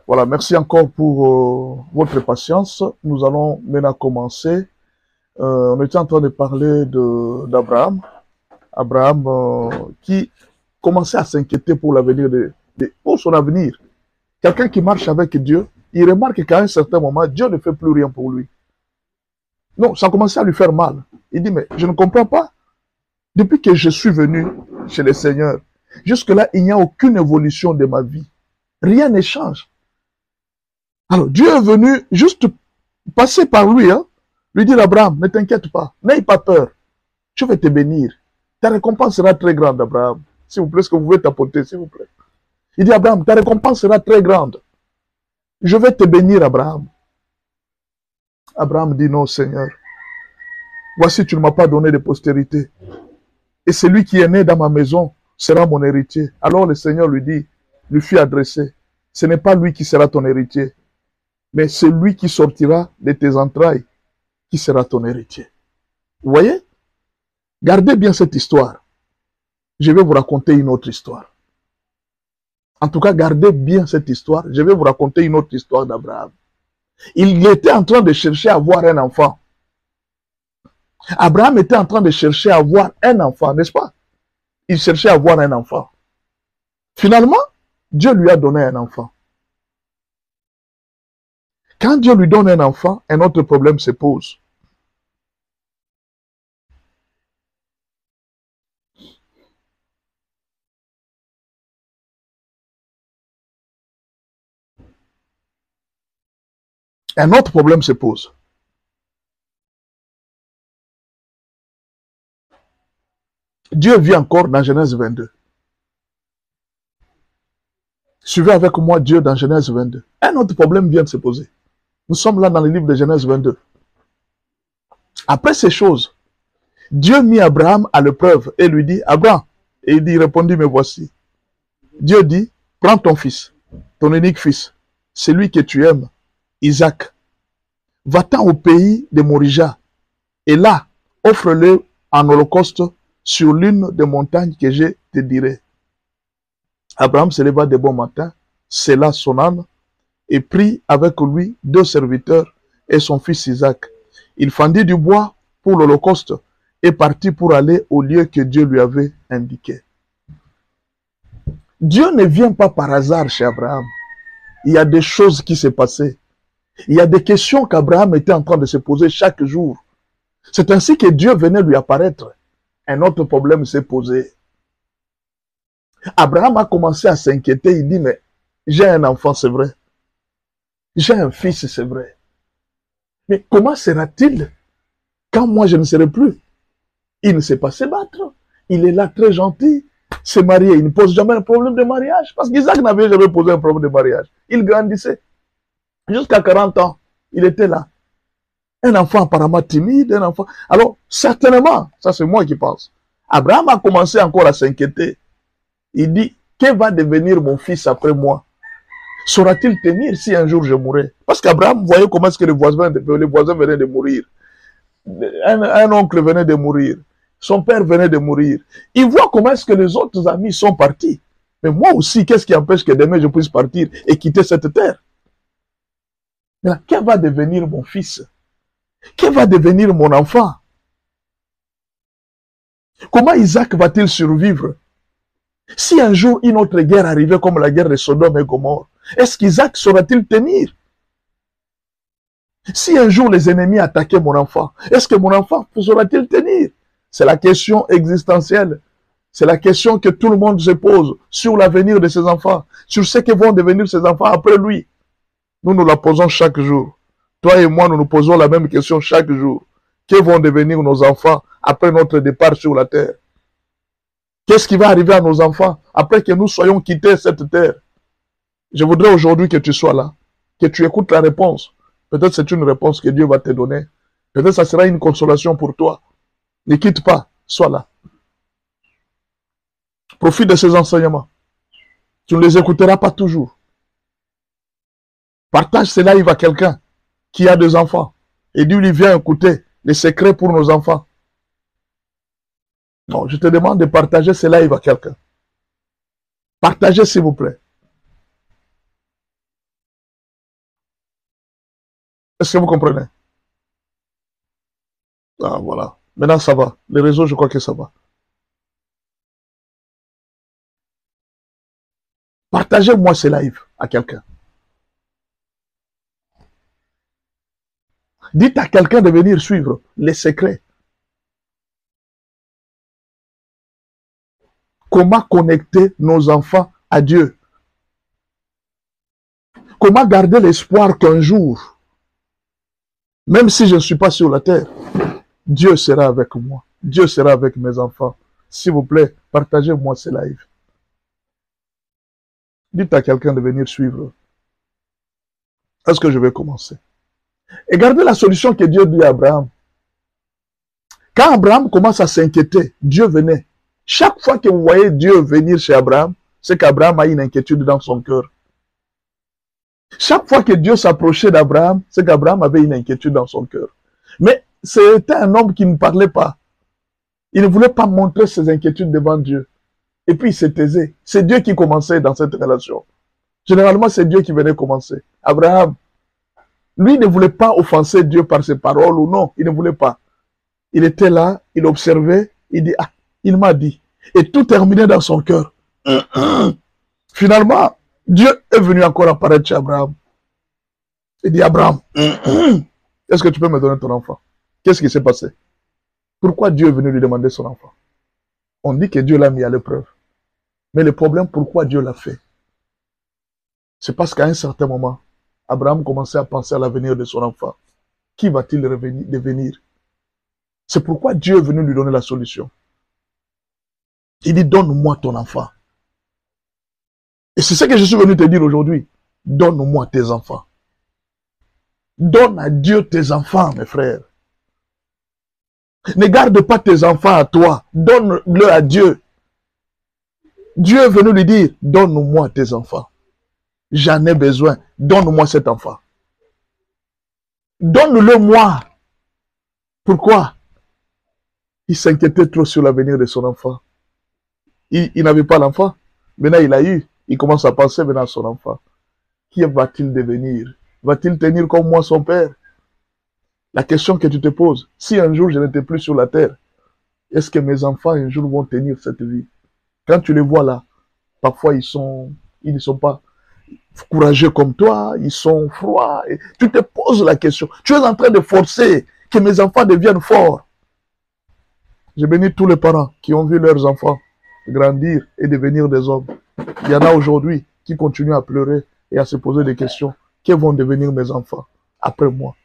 Voilà, merci encore pour votre patience. Nous allons maintenant commencer. On était en train de parler d'Abraham. Abraham qui commençait à s'inquiéter pour l'avenir, pour son avenir. Quelqu'un qui marche avec Dieu, il remarque qu'à un certain moment, Dieu ne fait plus rien pour lui. Non, ça commençait à lui faire mal. Il dit, mais je ne comprends pas. Depuis que je suis venu chez le Seigneur, jusque-là, il n'y a aucune évolution de ma vie. Rien ne change. Alors, Dieu est venu juste passer par lui, hein, lui dire, Abraham, ne t'inquiète pas, n'aie pas peur, je vais te bénir. Ta récompense sera très grande, Abraham. S'il vous plaît, est-ce que vous pouvez tapoter, s'il vous plaît? Il dit, Abraham, ta récompense sera très grande. Je vais te bénir, Abraham. Abraham dit, non, Seigneur. Voici, tu ne m'as pas donné de postérité. Et celui qui est né dans ma maison sera mon héritier. Alors le Seigneur lui fit adresser, ce n'est pas lui qui sera ton héritier, mais celui qui sortira de tes entrailles qui sera ton héritier. Vous voyez? Gardez bien cette histoire. Je vais vous raconter une autre histoire. En tout cas, gardez bien cette histoire. Je vais vous raconter une autre histoire d'Abraham. Il était en train de chercher à avoir un enfant. Abraham était en train de chercher à avoir un enfant, n'est-ce pas? Il cherchait à avoir un enfant. Finalement, Dieu lui a donné un enfant. Quand Dieu lui donne un enfant, un autre problème se pose. Un autre problème se pose. Dieu vit encore dans Genèse 22. Suivez avec moi Dieu dans Genèse 22. Un autre problème vient de se poser. Nous sommes là dans le livre de Genèse 22. Après ces choses, Dieu mit Abraham à l'épreuve et lui dit, Abraham, et il répondit, me voici. Dieu dit, prends ton fils, ton unique fils, celui que tu aimes, Isaac. Va-t'en au pays de Morija, et là, offre-le en holocauste sur l'une des montagnes que je te dirai. Abraham se leva de bon matin, scella son âne, et prit avec lui 2 serviteurs et son fils Isaac. Il fendit du bois pour l'holocauste et partit pour aller au lieu que Dieu lui avait indiqué. Dieu ne vient pas par hasard chez Abraham. Il y a des choses qui se passaient. Il y a des questions qu'Abraham était en train de se poser chaque jour. C'est ainsi que Dieu venait lui apparaître. Un autre problème s'est posé. Abraham a commencé à s'inquiéter. Il dit, mais j'ai un enfant, c'est vrai. J'ai un fils, c'est vrai. Mais comment sera-t-il quand moi je ne serai plus? Il ne sait pas se battre. Il est là très gentil. Se marier, il ne pose jamais un problème de mariage. Parce qu'Isaac n'avait jamais posé un problème de mariage. Il grandissait. Jusqu'à 40 ans, il était là. Un enfant apparemment timide, un enfant... Alors, certainement, ça c'est moi qui pense, Abraham a commencé encore à s'inquiéter. Il dit, que va devenir mon fils après moi? Saura-t-il tenir si un jour je mourrai? Parce qu'Abraham voyait comment est-ce que les voisins venaient de mourir. Un oncle venait de mourir. Son père venait de mourir. Il voit comment est-ce que les autres amis sont partis. Mais moi aussi, qu'est-ce qui empêche que demain je puisse partir et quitter cette terre? Mais là, que va devenir mon fils? Que va devenir mon enfant? Comment Isaac va-t-il survivre? Si un jour une autre guerre arrivait comme la guerre de Sodome et Gomorrhe, est-ce qu'Isaac saura-t-il tenir? Si un jour les ennemis attaquaient mon enfant, est-ce que mon enfant saura-t-il tenir? C'est la question existentielle. C'est la question que tout le monde se pose sur l'avenir de ses enfants, sur ce que vont devenir ses enfants après lui. Nous nous la posons chaque jour. Toi et moi, nous nous posons la même question chaque jour. Que vont devenir nos enfants après notre départ sur la terre? Qu'est-ce qui va arriver à nos enfants après que nous soyons quittés cette terre? Je voudrais aujourd'hui que tu sois là, que tu écoutes la réponse. Peut-être c'est une réponse que Dieu va te donner. Peut-être ça sera une consolation pour toi. Ne quitte pas, sois là. Profite de ces enseignements. Tu ne les écouteras pas toujours. Partage ces lives à quelqu'un qui a des enfants. Et dis-lui, viens écouter les secrets pour nos enfants. Non, je te demande de partager ces lives à quelqu'un. Partagez s'il vous plaît. Est-ce que vous comprenez? Ah, voilà. Maintenant, ça va. Les réseaux, je crois que ça va. Partagez-moi ces lives à quelqu'un. Dites à quelqu'un de venir suivre les secrets. Comment connecter nos enfants à Dieu? Comment garder l'espoir qu'un jour, même si je ne suis pas sur la terre, Dieu sera avec moi. Dieu sera avec mes enfants. S'il vous plaît, partagez-moi ces lives. Dites à quelqu'un de venir suivre. Est-ce que je vais commencer? Et gardez la solution que Dieu dit à Abraham. Quand Abraham commence à s'inquiéter, Dieu venait. Chaque fois que vous voyez Dieu venir chez Abraham, c'est qu'Abraham a une inquiétude dans son cœur. Chaque fois que Dieu s'approchait d'Abraham, c'est qu'Abraham avait une inquiétude dans son cœur. Mais c'était un homme qui ne parlait pas. Il ne voulait pas montrer ses inquiétudes devant Dieu. Et puis il se taisait. C'est Dieu qui commençait dans cette relation. Généralement, c'est Dieu qui venait commencer. Abraham, lui ne voulait pas offenser Dieu par ses paroles ou non. Il ne voulait pas. Il était là, il observait, il dit, ah, il m'a dit. Et tout terminait dans son cœur. Finalement, Dieu est venu encore apparaître chez Abraham. Il dit, Abraham, est-ce que tu peux me donner ton enfant? Qu'est-ce qui s'est passé? Pourquoi Dieu est venu lui demander son enfant? On dit que Dieu l'a mis à l'épreuve. Mais le problème, pourquoi Dieu l'a fait? C'est parce qu'à un certain moment, Abraham commençait à penser à l'avenir de son enfant. Qui va-t-il devenir? C'est pourquoi Dieu est venu lui donner la solution. Il dit, donne-moi ton enfant. Et c'est ce que je suis venu te dire aujourd'hui. Donne-moi tes enfants. Donne à Dieu tes enfants, mes frères. Ne garde pas tes enfants à toi. Donne-le à Dieu. Dieu est venu lui dire, donne-moi tes enfants. J'en ai besoin. Donne-moi cet enfant. Donne-le moi. Pourquoi? Il s'inquiétait trop sur l'avenir de son enfant. Il n'avait pas l'enfant. Maintenant, il a eu. Il commence à penser maintenant à son enfant. Qui va-t-il devenir? Va-t-il tenir comme moi son père? La question que tu te poses, si un jour je n'étais plus sur la terre, est-ce que mes enfants un jour vont tenir cette vie? Quand tu les vois là, parfois ils ne sont pas courageux comme toi, ils sont froids. Et tu te poses la question. Tu es en train de forcer que mes enfants deviennent forts. Je bénis tous les parents qui ont vu leurs enfants grandir et devenir des hommes. Il y en a aujourd'hui qui continuent à pleurer et à se poser des questions. Que vont devenir mes enfants après moi?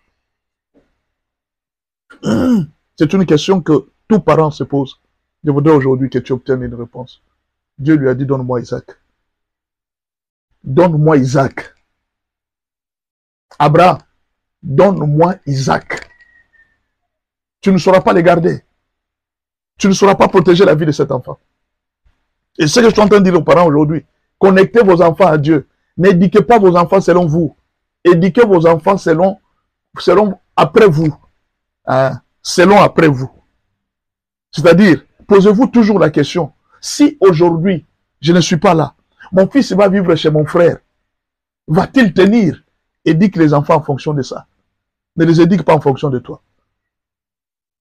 C'est une question que tout parent se pose. Je voudrais aujourd'hui que tu obtiennes une réponse. Dieu lui a dit, donne-moi Isaac. Donne-moi Isaac. Abraham, donne-moi Isaac. Tu ne sauras pas les garder. Tu ne sauras pas protéger la vie de cet enfant. Et c'est ce que je suis en train de dire aux parents aujourd'hui. Connectez vos enfants à Dieu. N'éduquez pas vos enfants selon vous. Éduquez vos enfants selon après vous. Hein, selon après vous. C'est-à-dire, posez-vous toujours la question. Si aujourd'hui, je ne suis pas là, mon fils va vivre chez mon frère, va-t-il tenir? Éduque les enfants en fonction de ça. Ne les éduque pas en fonction de toi.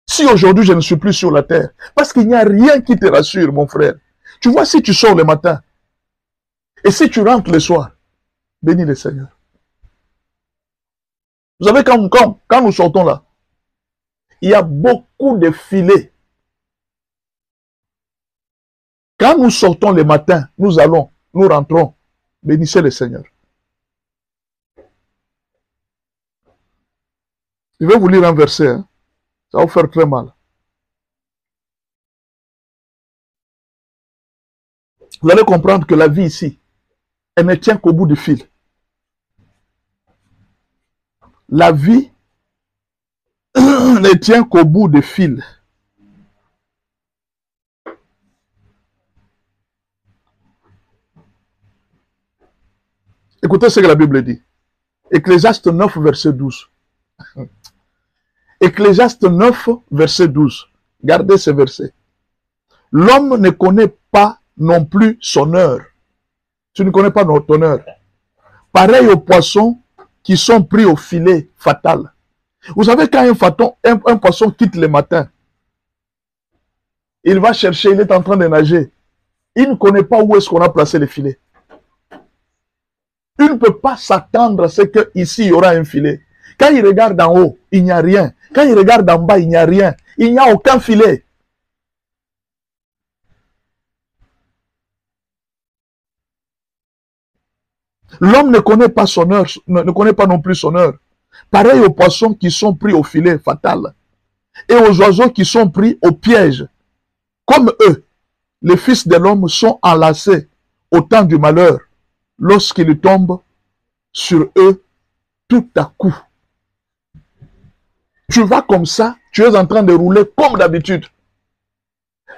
Si aujourd'hui je ne suis plus sur la terre, parce qu'il n'y a rien qui te rassure, mon frère. Tu vois, si tu sors le matin, et si tu rentres le soir, bénis le Seigneur. Vous savez, quand nous sortons là, il y a beaucoup de filets. Quand nous sortons le matin, nous rentrons, bénissez le Seigneur. Je vais vous lire un verset, hein. Ça va vous faire très mal. Vous allez comprendre que la vie ici, elle ne tient qu'au bout du fil. La vie ne tient qu'au bout du fil. Écoutez ce que la Bible dit. Ecclésiaste 9, verset 12. Ecclésiaste 9, verset 12. Gardez ce verset. L'homme ne connaît pas non plus son heure. Tu ne connais pas ton heure. Pareil au poisson qui sont pris au filet fatal. Vous savez, quand un poisson quitte le matin, il va chercher, il est en train de nager. Il ne connaît pas où est-ce qu'on a placé le filet. Il ne peut pas s'attendre à ce qu'ici, il y aura un filet. Quand il regarde en haut, il n'y a rien. Quand il regarde en bas, il n'y a rien. Il n'y a aucun filet. L'homme ne connaît pas son heure, ne connaît pas non plus son heure. Pareil aux poissons qui sont pris au filet fatal et aux oiseaux qui sont pris au piège. Comme eux, les fils de l'homme sont enlacés au temps du malheur lorsqu'ils tombent sur eux tout à coup. Tu vas comme ça, tu es en train de rouler comme d'habitude.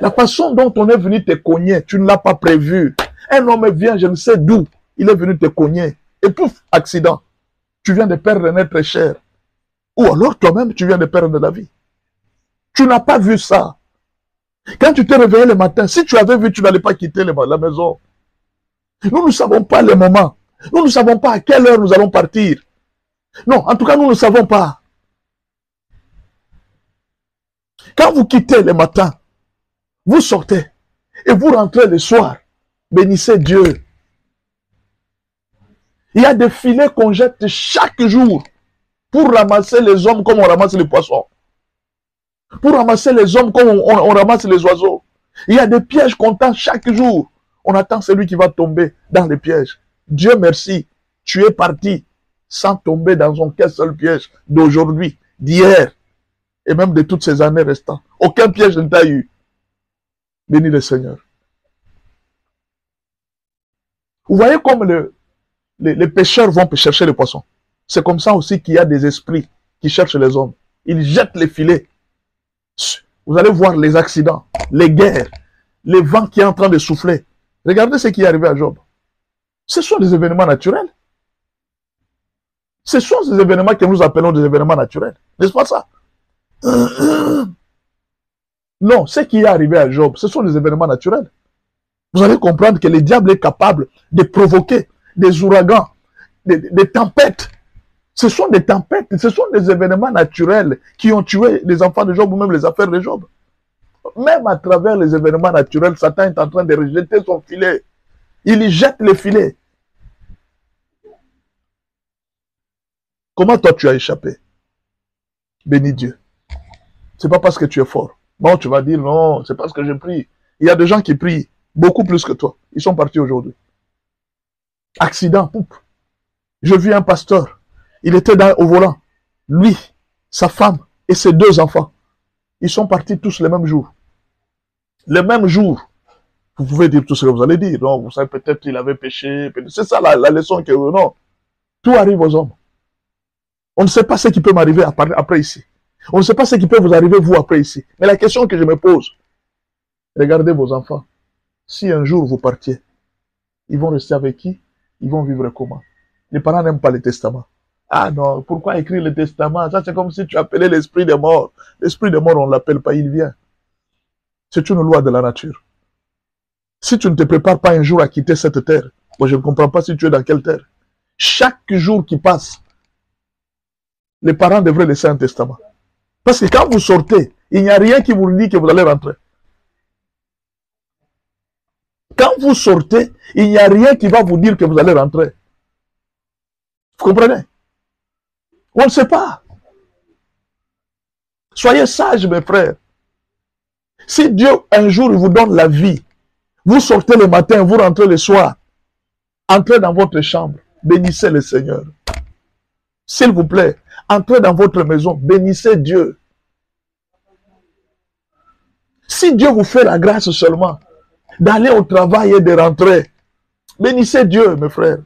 La façon dont on est venu te cogner, tu ne l'as pas prévu. Un homme vient, je ne sais d'où, il est venu te cogner. Et pouf, accident. Tu viens de perdre un être cher. Ou alors toi-même, tu viens de perdre la vie. Tu n'as pas vu ça. Quand tu t'es réveillé le matin, si tu avais vu, tu n'allais pas quitter la maison. Nous ne savons pas les moments. Nous ne savons pas à quelle heure nous allons partir. Non, en tout cas, nous ne savons pas. Quand vous quittez le matin, vous sortez et vous rentrez le soir. Bénissez Dieu. Il y a des filets qu'on jette chaque jour pour ramasser les hommes comme on ramasse les poissons. Pour ramasser les hommes comme on ramasse les oiseaux. Il y a des pièges qu'on tend chaque jour. On attend celui qui va tomber dans les pièges. Dieu merci, tu es parti sans tomber dans un seul piège d'aujourd'hui, d'hier et même de toutes ces années restantes. Aucun piège ne t'a eu. Bénis le Seigneur. Vous voyez comme les pêcheurs vont chercher les poissons. C'est comme ça aussi qu'il y a des esprits qui cherchent les hommes. Ils jettent les filets. Vous allez voir les accidents, les guerres, les vents qui sont en train de souffler. Regardez ce qui est arrivé à Job. Ce sont des événements naturels. Ce sont ces événements que nous appelons des événements naturels. N'est-ce pas ça? Non, ce qui est arrivé à Job, ce sont des événements naturels. Vous allez comprendre que le diable est capable de provoquer des ouragans, des tempêtes. Ce sont des tempêtes, ce sont des événements naturels qui ont tué les enfants de Job ou même les affaires de Job. Même à travers les événements naturels, Satan est en train de rejeter son filet. Il y jette le filet. Comment toi tu as échappé? Bénis Dieu. C'est pas parce que tu es fort. Non, tu vas dire non, c'est parce que je prie. Il y a des gens qui prient beaucoup plus que toi. Ils sont partis aujourd'hui. Accident, poup. Je vis un pasteur. Il était au volant. Lui, sa femme et ses 2 enfants. Ils sont partis tous le même jour. Le même jour. Vous pouvez dire tout ce que vous allez dire. Non, vous savez, peut-être qu'il avait péché. C'est ça la leçon que... Non. Tout arrive aux hommes. On ne sait pas ce qui peut m'arriver après ici. On ne sait pas ce qui peut vous arriver vous après ici. Mais la question que je me pose, regardez vos enfants. Si un jour vous partiez, ils vont rester avec qui? Ils vont vivre comment? Les parents n'aiment pas le testament. Ah non, pourquoi écrire le testament? Ça, c'est comme si tu appelais l'esprit des morts. L'esprit des morts, on ne l'appelle pas, il vient. C'est une loi de la nature. Si tu ne te prépares pas un jour à quitter cette terre, moi je ne comprends pas si tu es dans quelle terre. Chaque jour qui passe, les parents devraient laisser un testament. Parce que quand vous sortez, il n'y a rien qui vous dit que vous allez rentrer. Quand vous sortez, il n'y a rien qui va vous dire que vous allez rentrer. Vous comprenez? On ne sait pas. Soyez sages, mes frères. Si Dieu, un jour, vous donne la vie, vous sortez le matin, vous rentrez le soir, entrez dans votre chambre, bénissez le Seigneur. S'il vous plaît, entrez dans votre maison, bénissez Dieu. Si Dieu vous fait la grâce seulement d'aller au travail et de rentrer, bénissez Dieu, mes frères.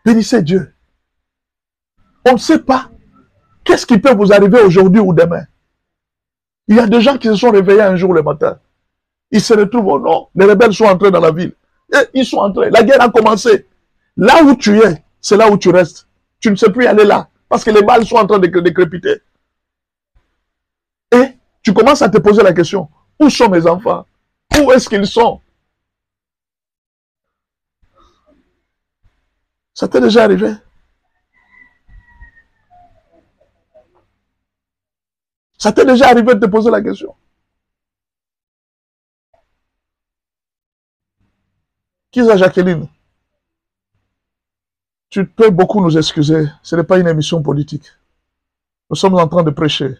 Bénissez Dieu. On ne sait pas qu'est-ce qui peut vous arriver aujourd'hui ou demain. Il y a des gens qui se sont réveillés un jour le matin. Ils se retrouvent au nord. Les rebelles sont entrés dans la ville. Et ils sont entrés. La guerre a commencé. Là où tu es, c'est là où tu restes. Tu ne sais plus aller là. Parce que les balles sont en train de crépiter. Et tu commences à te poser la question. Où sont mes enfants? Où est-ce qu'ils sont? Ça t'est déjà arrivé? Ça t'est déjà arrivé de te poser la question? Qui est Jacqueline? Tu peux beaucoup nous excuser. Ce n'est pas une émission politique. Nous sommes en train de prêcher.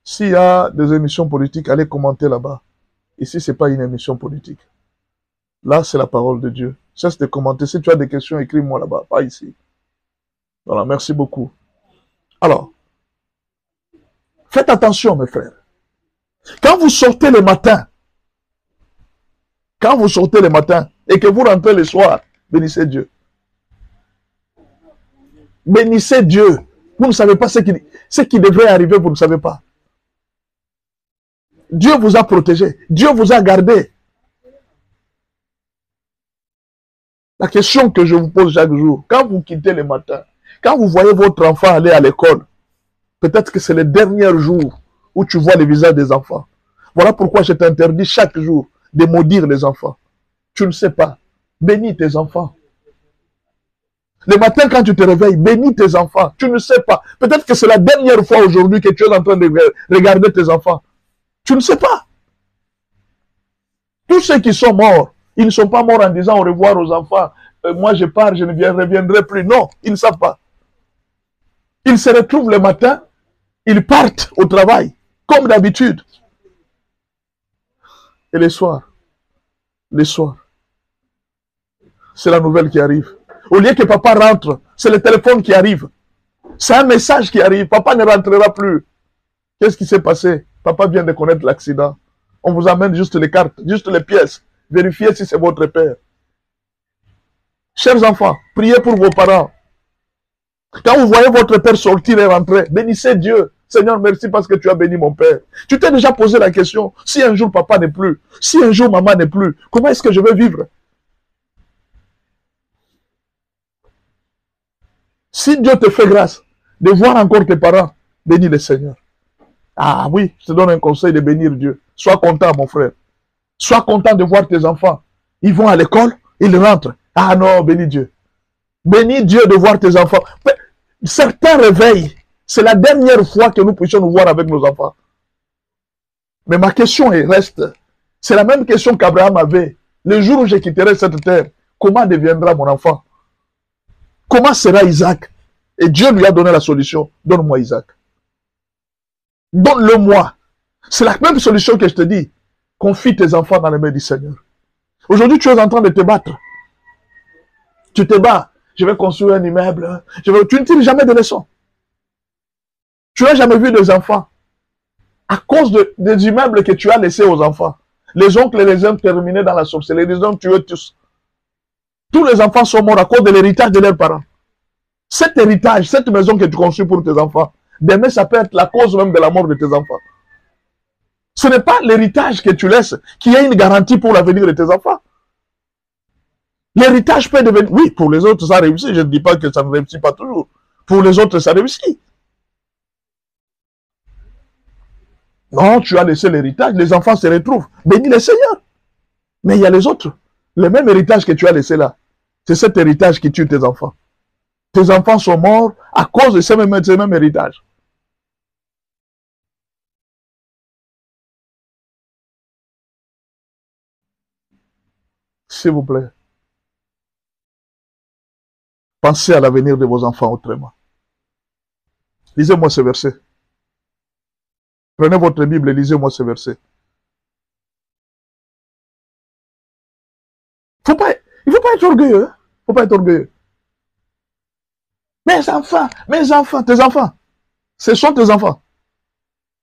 S'il y a des émissions politiques, allez commenter là-bas. Ici, ce n'est pas une émission politique. Là, c'est la parole de Dieu. Cesse de commenter. Si tu as des questions, écris-moi là-bas, pas ici. Voilà, merci beaucoup. Alors, faites attention, mes frères. Quand vous sortez le matin, et que vous rentrez le soir, bénissez Dieu. Bénissez Dieu. Vous ne savez pas ce qui devrait arriver, vous ne savez pas. Dieu vous a protégé. Dieu vous a gardé. La question que je vous pose chaque jour, quand vous quittez le matin, quand vous voyez votre enfant aller à l'école, peut-être que c'est le dernier jour où tu vois le visage des enfants. Voilà pourquoi je t'interdis chaque jour de maudire les enfants. Tu ne sais pas. Bénis tes enfants. Le matin, quand tu te réveilles, bénis tes enfants. Tu ne sais pas. Peut-être que c'est la dernière fois aujourd'hui que tu es en train de regarder tes enfants. Tu ne sais pas. Tous ceux qui sont morts, ils ne sont pas morts en disant au revoir aux enfants. Moi, je pars, je ne reviendrai plus. Non, ils ne savent pas. Ils se retrouvent le matin, ils partent au travail, comme d'habitude. Et les soirs, c'est la nouvelle qui arrive. Au lieu que papa rentre, c'est le téléphone qui arrive. C'est un message qui arrive. Papa ne rentrera plus. Qu'est-ce qui s'est passé? Papa vient de connaître l'accident. On vous amène juste les cartes, juste les pièces. Vérifiez si c'est votre père. Chers enfants, priez pour vos parents. Quand vous voyez votre père sortir et rentrer, bénissez Dieu. Seigneur, merci parce que tu as béni mon père. Tu t'es déjà posé la question, si un jour papa n'est plus, si un jour maman n'est plus, comment est-ce que je vais vivre? Si Dieu te fait grâce de voir encore tes parents, bénis le Seigneur. Ah oui, je te donne un conseil de bénir Dieu. Sois content, mon frère. Sois content de voir tes enfants. Ils vont à l'école, ils rentrent. Ah non, bénis Dieu. Bénis Dieu de voir tes enfants. Certains réveillent. C'est la dernière fois que nous puissions nous voir avec nos enfants. Mais ma question reste. C'est la même question qu'Abraham avait. Le jour où je quitterai cette terre, comment deviendra mon enfant? Comment sera Isaac? Et Dieu lui a donné la solution. Donne-moi Isaac. Donne-le-moi. C'est la même solution que je te dis. Confie tes enfants dans les mains du Seigneur. Aujourd'hui, tu es en train de te battre. Tu te bats. Je vais construire un immeuble. Tu ne tires jamais de leçons. Tu n'as jamais vu des enfants. À cause des immeubles que tu as laissés aux enfants. Les oncles et les oncles terminés dans la sorcellerie. Les ont tués tous. Tous les enfants sont morts à cause de l'héritage de leurs parents. Cet héritage, cette maison que tu construis pour tes enfants, demain, ça peut être la cause même de la mort de tes enfants. Ce n'est pas l'héritage que tu laisses qui est une garantie pour l'avenir de tes enfants. L'héritage peut devenir... Oui, pour les autres, ça réussit. Je ne dis pas que ça ne réussit pas toujours. Pour les autres, ça réussit. Non, tu as laissé l'héritage, les enfants se retrouvent. Bénis le Seigneur. Mais il y a les autres. Le même héritage que tu as laissé là, c'est cet héritage qui tue tes enfants. Tes enfants sont morts à cause de ce même héritage. S'il vous plaît, pensez à l'avenir de vos enfants autrement. Lisez-moi ce verset. Prenez votre Bible et lisez-moi ce verset. Il ne faut pas être orgueilleux. Il ne faut pas être orgueilleux. Mes enfants, tes enfants, ce sont tes enfants.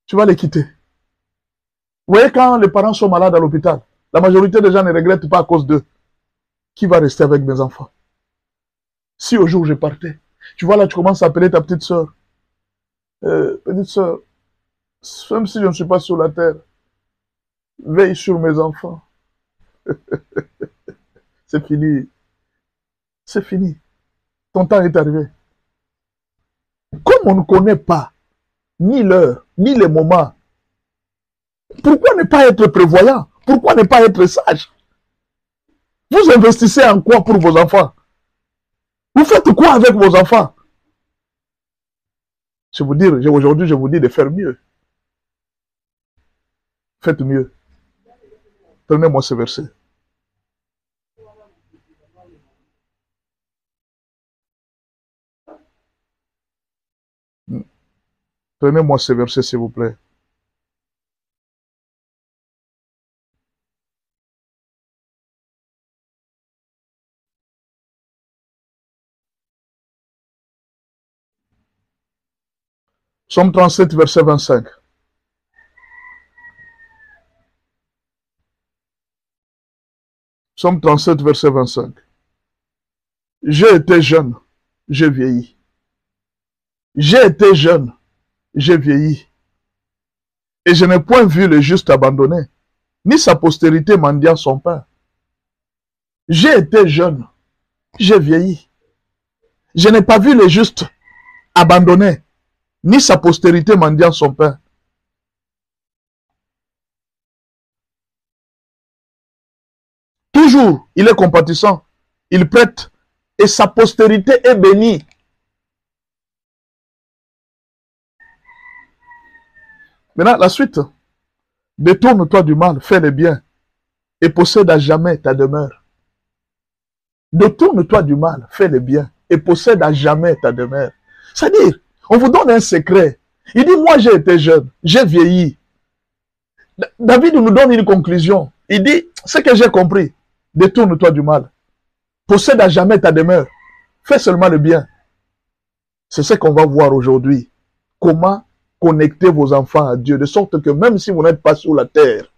Tu vas les quitter. Vous voyez, quand les parents sont malades à l'hôpital, la majorité des gens ne regrettent pas à cause d'eux. Qui va rester avec mes enfants? Si au jour où je partais, tu vois là, tu commences à appeler ta petite soeur. Petite soeur, même si je ne suis pas sur la terre, veille sur mes enfants. C'est fini. C'est fini. Ton temps est arrivé. Comme on ne connaît pas ni l'heure, ni les moments, pourquoi ne pas être prévoyant? Pourquoi ne pas être sage? Vous investissez en quoi pour vos enfants? Vous faites quoi avec vos enfants? Aujourd'hui, je vous dis de faire mieux. Faites mieux. Prenez-moi ce verset. Prenez-moi ce verset, s'il vous plaît. Psaume 37, verset 25. Psaume 37, verset 25. J'ai été jeune, j'ai vieilli. J'ai été jeune, j'ai vieilli. Et je n'ai point vu le juste abandonné, ni sa postérité mendiant son pain. J'ai été jeune, j'ai vieilli. Je n'ai pas vu le juste abandonné, ni sa postérité mendiant son pain. Toujours, il est compatissant, il prête, et sa postérité est bénie. Maintenant, la suite. Détourne-toi du mal, fais le bien, et possède à jamais ta demeure. Détourne-toi du mal, fais le bien, et possède à jamais ta demeure. C'est-à-dire, on vous donne un secret. Il dit, moi j'ai été jeune, j'ai vieilli. David nous donne une conclusion. Il dit, ce que j'ai compris, détourne-toi du mal. Possède à jamais ta demeure. Fais seulement le bien. C'est ce qu'on va voir aujourd'hui. Comment connecter vos enfants à Dieu, de sorte que même si vous n'êtes pas sur la terre,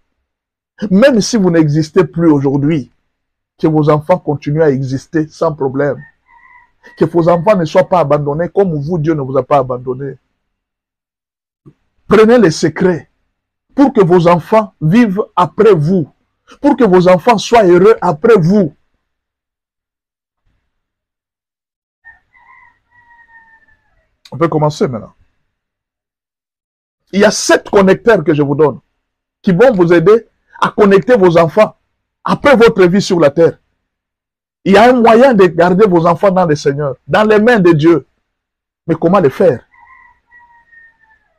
même si vous n'existez plus aujourd'hui, que vos enfants continuent à exister sans problème. Que vos enfants ne soient pas abandonnés comme vous, Dieu ne vous a pas abandonné. Prenez les secrets pour que vos enfants vivent après vous, pour que vos enfants soient heureux après vous. On peut commencer maintenant. Il y a 7 connecteurs que je vous donne qui vont vous aider à connecter vos enfants après votre vie sur la terre. Il y a un moyen de garder vos enfants dans le Seigneur, dans les mains de Dieu. Mais comment le faire?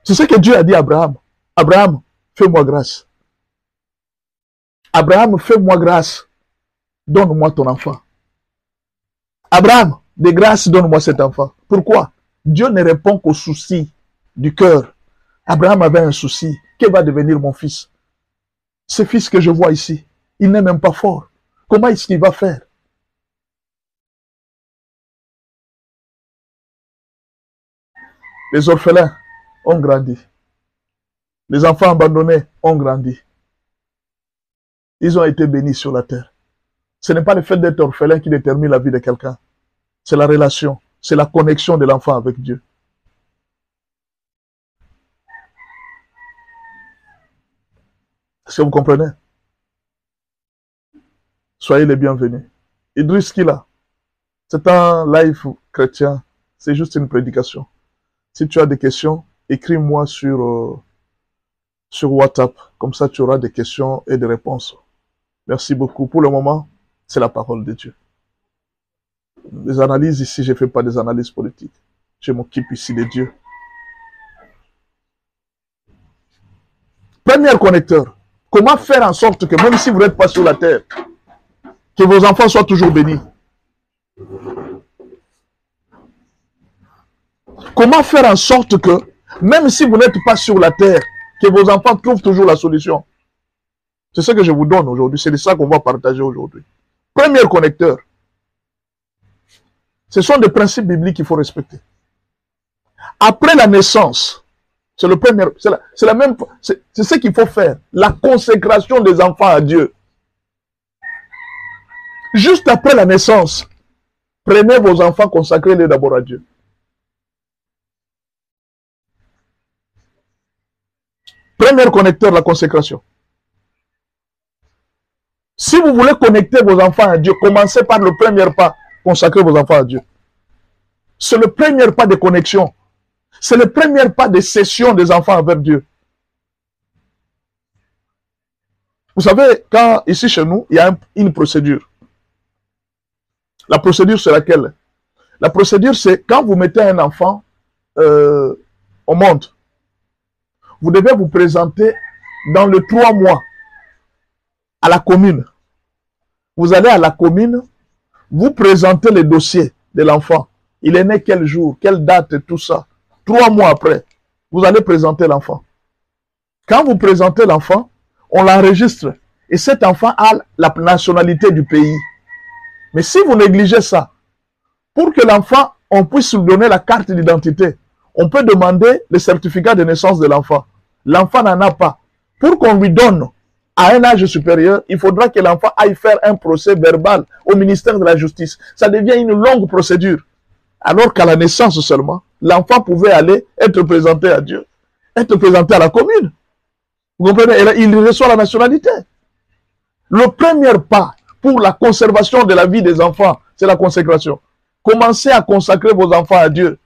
C'est ce que Dieu a dit à Abraham. Abraham, fais-moi grâce. Abraham, fais-moi grâce. Donne-moi ton enfant. Abraham, de grâce, donne-moi cet enfant. Pourquoi? Dieu ne répond qu'aux soucis du cœur. Abraham avait un souci. Que va devenir mon fils? Ce fils que je vois ici, il n'est même pas fort. Comment est-ce qu'il va faire? Les orphelins ont grandi. Les enfants abandonnés ont grandi. Ils ont été bénis sur la terre. Ce n'est pas le fait d'être orphelin qui détermine la vie de quelqu'un. C'est la relation, c'est la connexion de l'enfant avec Dieu. Est-ce que vous comprenez? Soyez les bienvenus. Idriss Kila, c'est un live chrétien. C'est juste une prédication. Si tu as des questions, écris-moi sur WhatsApp. Comme ça, tu auras des questions et des réponses. Merci beaucoup. Pour le moment, c'est la parole de Dieu. Les analyses ici, je ne fais pas des analyses politiques. Je m'occupe ici de Dieu. Premier connecteur. Comment faire en sorte que même si vous n'êtes pas sur la terre, que vos enfants soient toujours bénis? Comment faire en sorte que, même si vous n'êtes pas sur la terre, que vos enfants trouvent toujours la solution? C'est ce que je vous donne aujourd'hui. C'est de ça qu'on va partager aujourd'hui. Premier connecteur. Ce sont des principes bibliques qu'il faut respecter. Après la naissance, c'est le premier, c'est la même, c'est ce qu'il faut faire. La consécration des enfants à Dieu. Juste après la naissance, prenez vos enfants, consacrez-les d'abord à Dieu. Premier connecteur, la consécration. Si vous voulez connecter vos enfants à Dieu, commencez par le premier pas, consacrer vos enfants à Dieu. C'est le premier pas de connexion. C'est le premier pas de cession des enfants avec Dieu. Vous savez, quand ici chez nous, il y a une procédure. La procédure, c'est laquelle? La procédure, c'est quand vous mettez un enfant au monde, vous devez vous présenter dans les 3 mois à la commune. Vous allez à la commune, vous présentez les dossiers de l'enfant. Il est né quel jour, quelle date, tout ça. 3 mois après, vous allez présenter l'enfant. Quand vous présentez l'enfant, on l'enregistre. Et cet enfant a la nationalité du pays. Mais si vous négligez ça, pour que l'enfant, on puisse lui donner la carte d'identité, on peut demander le certificat de naissance de l'enfant. L'enfant n'en a pas. Pour qu'on lui donne à un âge supérieur, il faudra que l'enfant aille faire un procès verbal au ministère de la Justice. Ça devient une longue procédure. Alors qu'à la naissance seulement, l'enfant pouvait aller être présenté à Dieu, être présenté à la commune. Vous comprenez? Et là, il reçoit la nationalité. Le premier pas pour la conservation de la vie des enfants, c'est la consécration. Commencez à consacrer vos enfants à Dieu.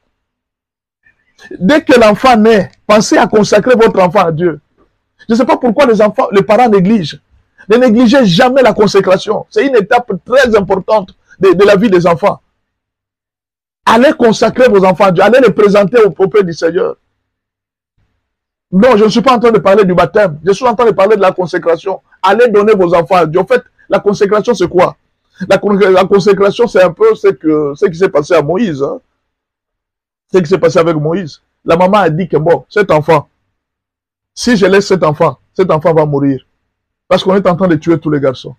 Dès que l'enfant naît, pensez à consacrer votre enfant à Dieu. Je ne sais pas pourquoi les parents négligent. Ne négligez jamais la consécration. C'est une étape très importante de la vie des enfants. Allez consacrer vos enfants à Dieu. Allez les présenter auprès du Seigneur. Non, je ne suis pas en train de parler du baptême. Je suis en train de parler de la consécration. Allez donner vos enfants à Dieu. En fait, la consécration, c'est quoi? La consécration, c'est un peu ce qui s'est passé à Moïse. Hein? Ce qui s'est passé avec Moïse. La maman a dit que bon, cet enfant, si je laisse cet enfant va mourir. Parce qu'on est en train de tuer tous les garçons.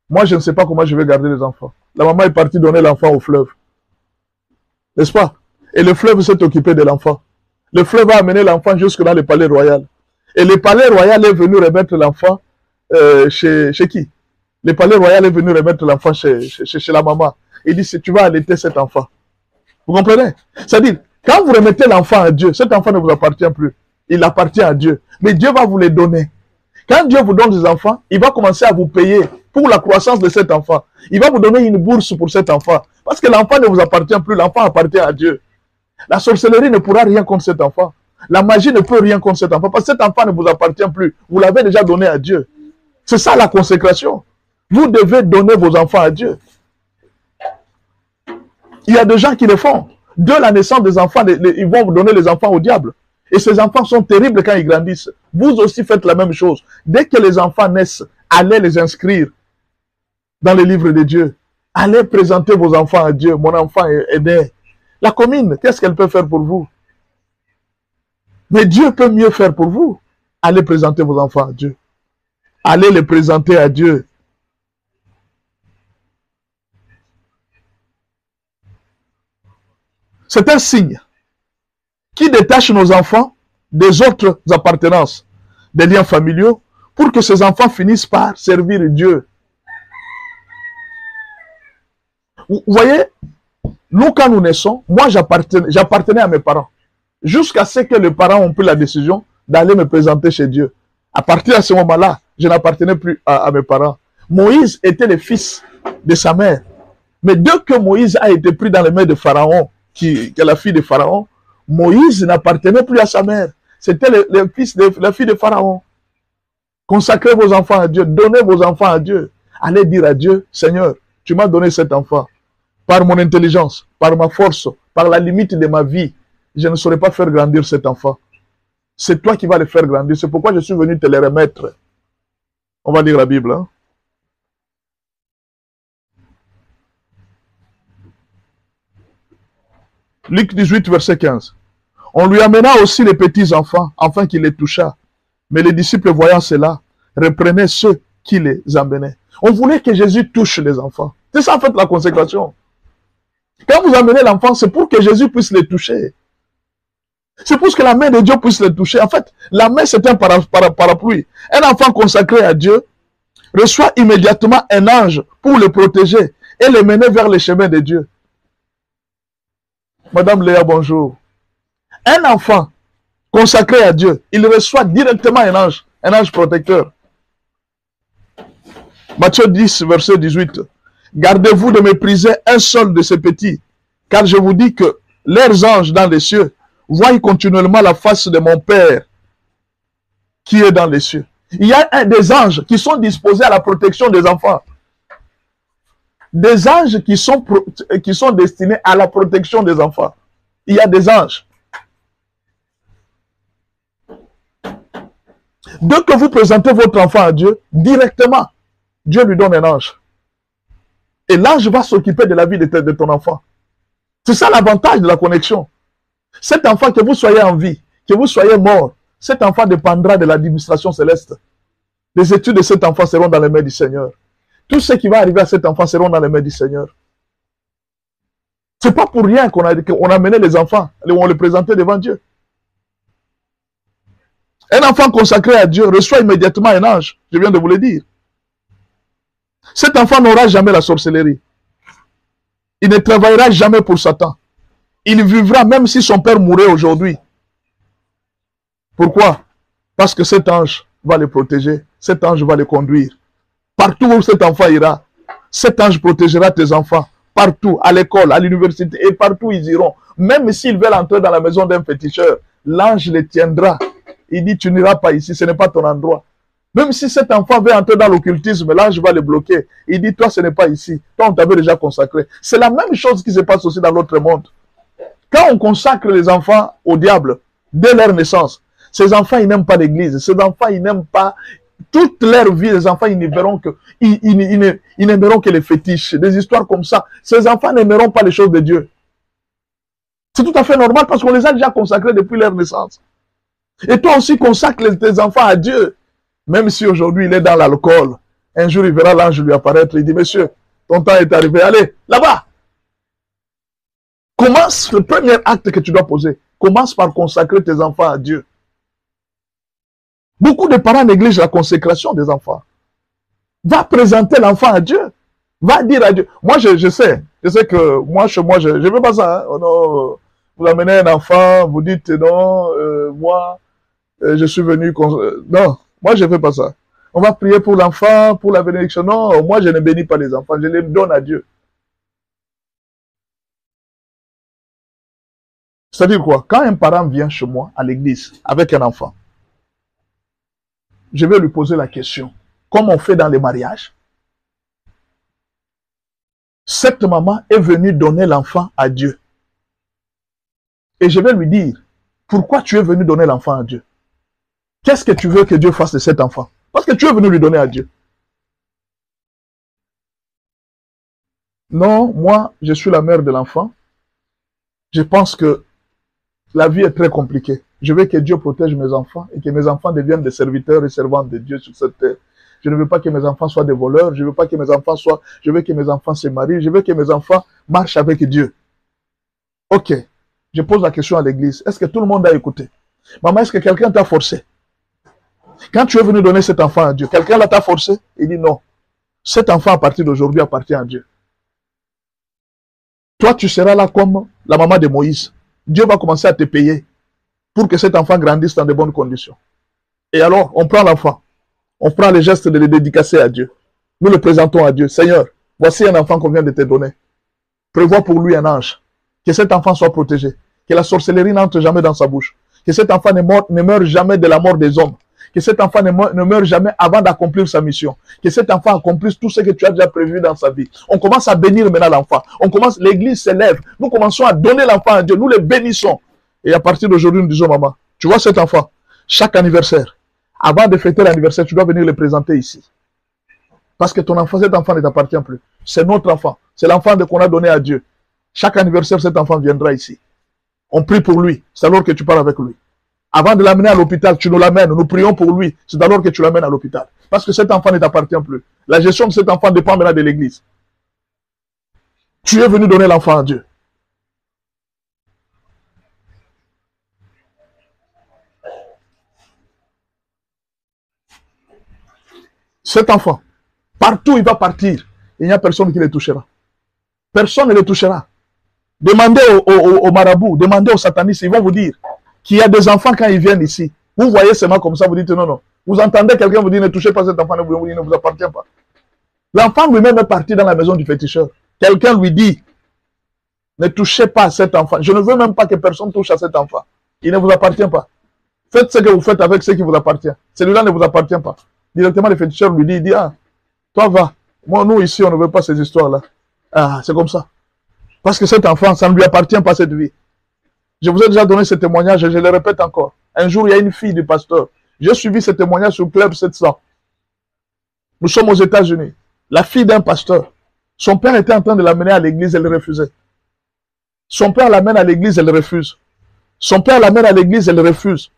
Moi, je ne sais pas comment je vais garder les enfants. La maman est partie donner l'enfant au fleuve. N'est-ce pas? Et le fleuve s'est occupé de l'enfant. Le fleuve a amené l'enfant jusque dans le palais royal. Et le palais royal est venu remettre l'enfant chez qui? Le palais royal est venu remettre l'enfant chez la maman. Il dit, si tu vas allaiter cet enfant. Vous comprenez? C'est-à-dire, quand vous remettez l'enfant à Dieu, cet enfant ne vous appartient plus. Il appartient à Dieu. Mais Dieu va vous les donner. Quand Dieu vous donne des enfants, il va commencer à vous payer pour la croissance de cet enfant. Il va vous donner une bourse pour cet enfant. Parce que l'enfant ne vous appartient plus, l'enfant appartient à Dieu. La sorcellerie ne pourra rien contre cet enfant. La magie ne peut rien contre cet enfant. Parce que cet enfant ne vous appartient plus. Vous l'avez déjà donné à Dieu. C'est ça la consécration. Vous devez donner vos enfants à Dieu. Il y a des gens qui le font. De la naissance des enfants, ils vont vous donner les enfants au diable. Et ces enfants sont terribles quand ils grandissent. Vous aussi faites la même chose. Dès que les enfants naissent, allez les inscrire dans les livres de Dieu. Allez présenter vos enfants à Dieu. Mon enfant est né. La commune, qu'est-ce qu'elle peut faire pour vous? Mais Dieu peut mieux faire pour vous. Allez présenter vos enfants à Dieu. Allez les présenter à Dieu. C'est un signe qui détache nos enfants des autres appartenances, des liens familiaux, pour que ces enfants finissent par servir Dieu. Vous voyez, nous quand nous naissons, moi j'appartenais à mes parents, jusqu'à ce que les parents ont pris la décision d'aller me présenter chez Dieu. À partir de ce moment-là, je n'appartenais plus à mes parents. Moïse était le fils de sa mère. Mais dès que Moïse a été pris dans les mains de Pharaon, qui est la fille de Pharaon, Moïse n'appartenait plus à sa mère. C'était la fille de Pharaon. Consacrez vos enfants à Dieu. Donnez vos enfants à Dieu. Allez dire à Dieu, Seigneur, tu m'as donné cet enfant. Par mon intelligence, par ma force, par la limite de ma vie, je ne saurais pas faire grandir cet enfant. C'est toi qui vas le faire grandir. C'est pourquoi je suis venu te le remettre. On va lire la Bible. Hein? Luc 18, verset 15. On lui amena aussi les petits enfants, afin qu'il les touchât. Mais les disciples, voyant cela, reprenaient ceux qui les amenaient. On voulait que Jésus touche les enfants. C'est ça en fait la consécration. Quand vous amenez l'enfant, c'est pour que Jésus puisse les toucher. C'est pour que la main de Dieu puisse les toucher. En fait, la main c'est un parapluie. Un enfant consacré à Dieu reçoit immédiatement un ange pour le protéger et le mener vers les chemins de Dieu. Madame Léa, bonjour. Un enfant consacré à Dieu, il reçoit directement un ange protecteur. Matthieu 10, verset 18. Gardez-vous de mépriser un seul de ces petits, car je vous dis que leurs anges dans les cieux voient continuellement la face de mon Père qui est dans les cieux. Il y a des anges qui sont disposés à la protection des enfants. Des anges qui sont destinés à la protection des enfants. Il y a des anges. Dès que vous présentez votre enfant à Dieu, directement, Dieu lui donne un ange. Et l'ange va s'occuper de la vie de ton enfant. C'est ça l'avantage de la connexion. Cet enfant, que vous soyez en vie, que vous soyez mort, cet enfant dépendra de l'administration céleste. Les études de cet enfant seront dans les mains du Seigneur. Tout ce qui va arriver à cet enfant seront dans les mains du Seigneur. C'est pas pour rien qu'on a mené les enfants, on les présentait devant Dieu. Un enfant consacré à Dieu reçoit immédiatement un ange. Je viens de vous le dire. Cet enfant n'aura jamais la sorcellerie. Il ne travaillera jamais pour Satan. Il vivra même si son père mourait aujourd'hui. Pourquoi? Parce que cet ange va le protéger. Cet ange va le conduire. Partout où cet enfant ira, cet ange protégera tes enfants. Partout, à l'école, à l'université, et partout où ils iront. Même s'ils veulent entrer dans la maison d'un féticheur, l'ange les tiendra. Il dit, tu n'iras pas ici, ce n'est pas ton endroit. Même si cet enfant veut entrer dans l'occultisme, l'ange va le bloquer. Il dit, toi, ce n'est pas ici. Toi, on t'avait déjà consacré. C'est la même chose qui se passe aussi dans l'autre monde. Quand on consacre les enfants au diable, dès leur naissance, ces enfants, ils n'aiment pas l'église. Ces enfants, ils n'aiment pas... Toute leur vie, les enfants, ils n'aimeront que, ils n'aimeront que les fétiches, des histoires comme ça. Ces enfants n'aimeront pas les choses de Dieu. C'est tout à fait normal parce qu'on les a déjà consacrés depuis leur naissance. Et toi aussi, consacre tes enfants à Dieu. Même si aujourd'hui, il est dans l'alcool. Un jour, il verra l'ange lui apparaître. Il dit, monsieur, ton temps est arrivé. Allez, là-bas. Commence, le premier acte que tu dois poser. Commence par consacrer tes enfants à Dieu. Beaucoup de parents négligent la consécration des enfants. Va présenter l'enfant à Dieu. Va dire à Dieu. Moi, je sais que moi, chez moi, je ne veux pas ça. Hein. Oh non, vous amenez un enfant, vous dites non, moi, je suis venu... non, moi, je ne fais pas ça. On va prier pour l'enfant, pour la bénédiction. Non, moi, je ne bénis pas les enfants, je les donne à Dieu. C'est-à-dire quoi? Quand un parent vient chez moi, à l'église, avec un enfant, je vais lui poser la question, comme on fait dans les mariages. Cette maman est venue donner l'enfant à Dieu. Et je vais lui dire, pourquoi tu es venu donner l'enfant à Dieu? Qu'est-ce que tu veux que Dieu fasse de cet enfant? Parce que tu es venu lui donner à Dieu. Non, moi, je suis la mère de l'enfant. Je pense que la vie est très compliquée. Je veux que Dieu protège mes enfants et que mes enfants deviennent des serviteurs et servantes de Dieu sur cette terre. Je ne veux pas que mes enfants soient des voleurs. Je veux pas que mes enfants soient... Je veux que mes enfants se marient. Je veux que mes enfants marchent avec Dieu. Ok. Je pose la question à l'église. Est-ce que tout le monde a écouté? Maman, est-ce que quelqu'un t'a forcé? Quand tu es venu donner cet enfant à Dieu, quelqu'un t'a forcé? Il dit non. Cet enfant, à partir d'aujourd'hui, appartient à Dieu. Toi, tu seras là comme la maman de Moïse. Dieu va commencer à te payer pour que cet enfant grandisse dans de bonnes conditions. Et alors, on prend l'enfant. On prend les gestes de le dédicacer à Dieu. Nous le présentons à Dieu. Seigneur, voici un enfant qu'on vient de te donner. Prévois pour lui un ange. Que cet enfant soit protégé. Que la sorcellerie n'entre jamais dans sa bouche. Que cet enfant ne meure jamais de la mort des hommes. Que cet enfant ne meure jamais avant d'accomplir sa mission. Que cet enfant accomplisse tout ce que tu as déjà prévu dans sa vie. On commence à bénir maintenant l'enfant. L'église s'élève. Nous commençons à donner l'enfant à Dieu. Nous le bénissons. Et à partir d'aujourd'hui, nous disons, maman, tu vois cet enfant, chaque anniversaire, avant de fêter l'anniversaire, tu dois venir le présenter ici. Parce que ton enfant, cet enfant ne t'appartient plus. C'est notre enfant. C'est l'enfant qu'on a donné à Dieu. Chaque anniversaire, cet enfant viendra ici. On prie pour lui. C'est alors que tu parles avec lui. Avant de l'amener à l'hôpital, tu nous l'amènes. Nous prions pour lui. C'est alors que tu l'amènes à l'hôpital. Parce que cet enfant ne t'appartient plus. La gestion de cet enfant dépend maintenant de l'église. Tu es venu donner l'enfant à Dieu. Cet enfant, partout où il va partir, il n'y a personne qui le touchera. Personne ne le touchera. Demandez aux marabouts, demandez aux satanistes, ils vont vous dire qu'il y a des enfants quand ils viennent ici. Vous voyez seulement comme ça, vous dites non, non. Vous entendez quelqu'un vous dire ne touchez pas cet enfant, il ne vous appartient pas. L'enfant lui-même est parti dans la maison du féticheur. Quelqu'un lui dit ne touchez pas à cet enfant. Je ne veux même pas que personne touche à cet enfant. Il ne vous appartient pas. Faites ce que vous faites avec ce qui vous appartient. Celui-là ne vous appartient pas. Directement, le féticheur lui dit, il dit, ah, toi va. Moi, nous, ici, on ne veut pas ces histoires-là. Ah, c'est comme ça. Parce que cet enfant, ça ne lui appartient pas, cette vie. Je vous ai déjà donné ce témoignage et je le répète encore. Un jour, il y a une fille du pasteur. J'ai suivi ce témoignage sur Club 700. Nous sommes aux États-Unis. La fille d'un pasteur. Son père était en train de l'amener à l'église, elle refusait. Son père l'amène à l'église, elle refuse. Son père l'amène à l'église, elle refuse.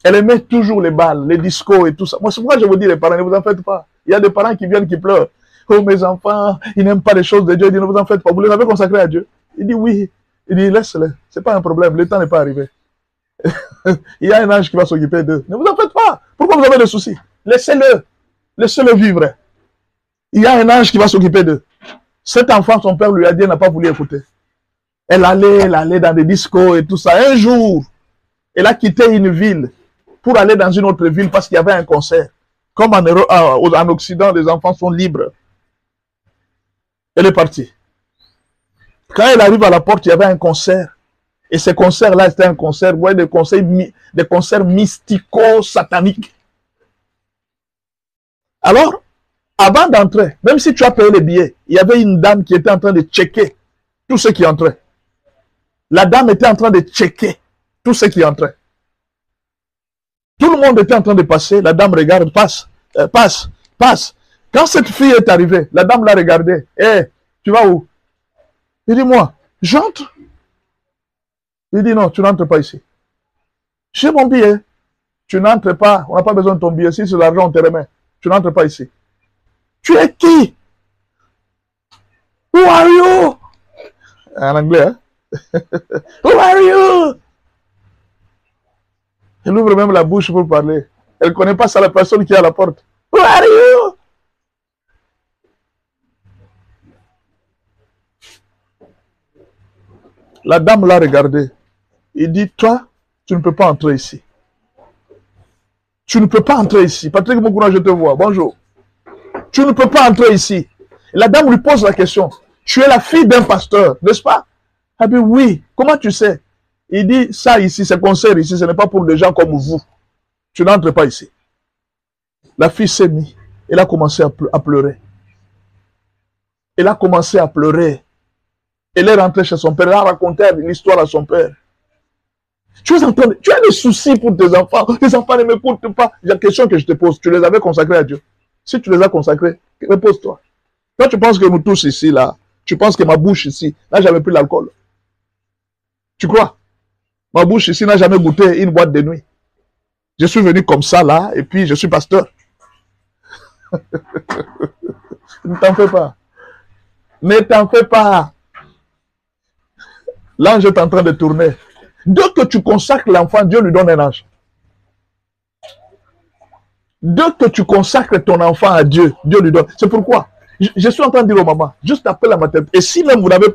Elle aimait toujours les balles, les discos et tout ça. Moi, c'est pourquoi je vous dis, les parents, ne vous en faites pas. Il y a des parents qui viennent, qui pleurent. Oh, mes enfants, ils n'aiment pas les choses de Dieu. Il dit, ne vous en faites pas. Vous les avez consacrés à Dieu. Il dit, oui. Il dit, laisse-les. C'est pas un problème. Le temps n'est pas arrivé. Il y a un ange qui va s'occuper d'eux. Ne vous en faites pas. Pourquoi vous avez des soucis? Laissez-le. Laissez-le vivre. Il y a un ange qui va s'occuper d'eux. Cet enfant, son père lui a dit, elle n'a pas voulu écouter. Elle allait dans des discos et tout ça. Un jour, elle a quitté une ville pour aller dans une autre ville parce qu'il y avait un concert. Comme en Occident, les enfants sont libres. Elle est partie. Quand elle arrive à la porte, il y avait un concert. Et ce concert-là, c'était un concert, ouais, des concerts mystico-sataniques. Alors, avant d'entrer, même si tu as payé les billets, il y avait une dame qui était en train de checker tout ce qui entrait. La dame était en train de checker tout ce qui entrait. Tout le monde était en train de passer. La dame regarde, passe. Quand cette fille est arrivée, la dame l'a regardée. Hé, tu vas où? Il dit, moi, j'entre. Il dit, non, tu n'entres pas ici. J'ai mon billet. Tu n'entres pas. On n'a pas besoin de ton billet. Si c'est l'argent, on te remet. Tu n'entres pas ici. Tu es qui? Who are you? En anglais, hein? Who are you? Elle ouvre même la bouche pour parler. Elle ne connaît pas ça, la personne qui est à la porte. Who are you? La dame l'a regardé. Il dit, toi, tu ne peux pas entrer ici. Tu ne peux pas entrer ici. Patrick Moukouna, je te vois. Bonjour. Tu ne peux pas entrer ici. Et la dame lui pose la question. Tu es la fille d'un pasteur, n'est-ce pas? Elle dit, oui. Comment tu sais? Il dit, ça ici, ce concert ici, ce n'est pas pour des gens comme vous. Tu n'entres pas ici. La fille s'est mise. Elle a commencé à pleurer. Elle a commencé à pleurer. Elle est rentrée chez son père. Elle a raconté l'histoire à son père. Tu as des soucis pour tes enfants. Tes enfants ne m'écoutent pas. La question que je te pose, tu les avais consacrés à Dieu. Si tu les as consacrés, repose-toi. Toi, tu penses que nous tous ici, là, tu penses que ma bouche ici n'a jamais pris l'alcool. Tu crois? Ma bouche ici n'a jamais goûté une boîte de nuit. Je suis venu comme ça, là, et puis je suis pasteur. Ne t'en fais pas. Ne t'en fais pas. L'ange est en train de tourner. Dès que tu consacres l'enfant, Dieu lui donne un ange. Dès que tu consacres ton enfant à Dieu, Dieu lui donne. C'est pourquoi je suis en train de dire aux mamans, juste après la maternité, et si même vous n'avez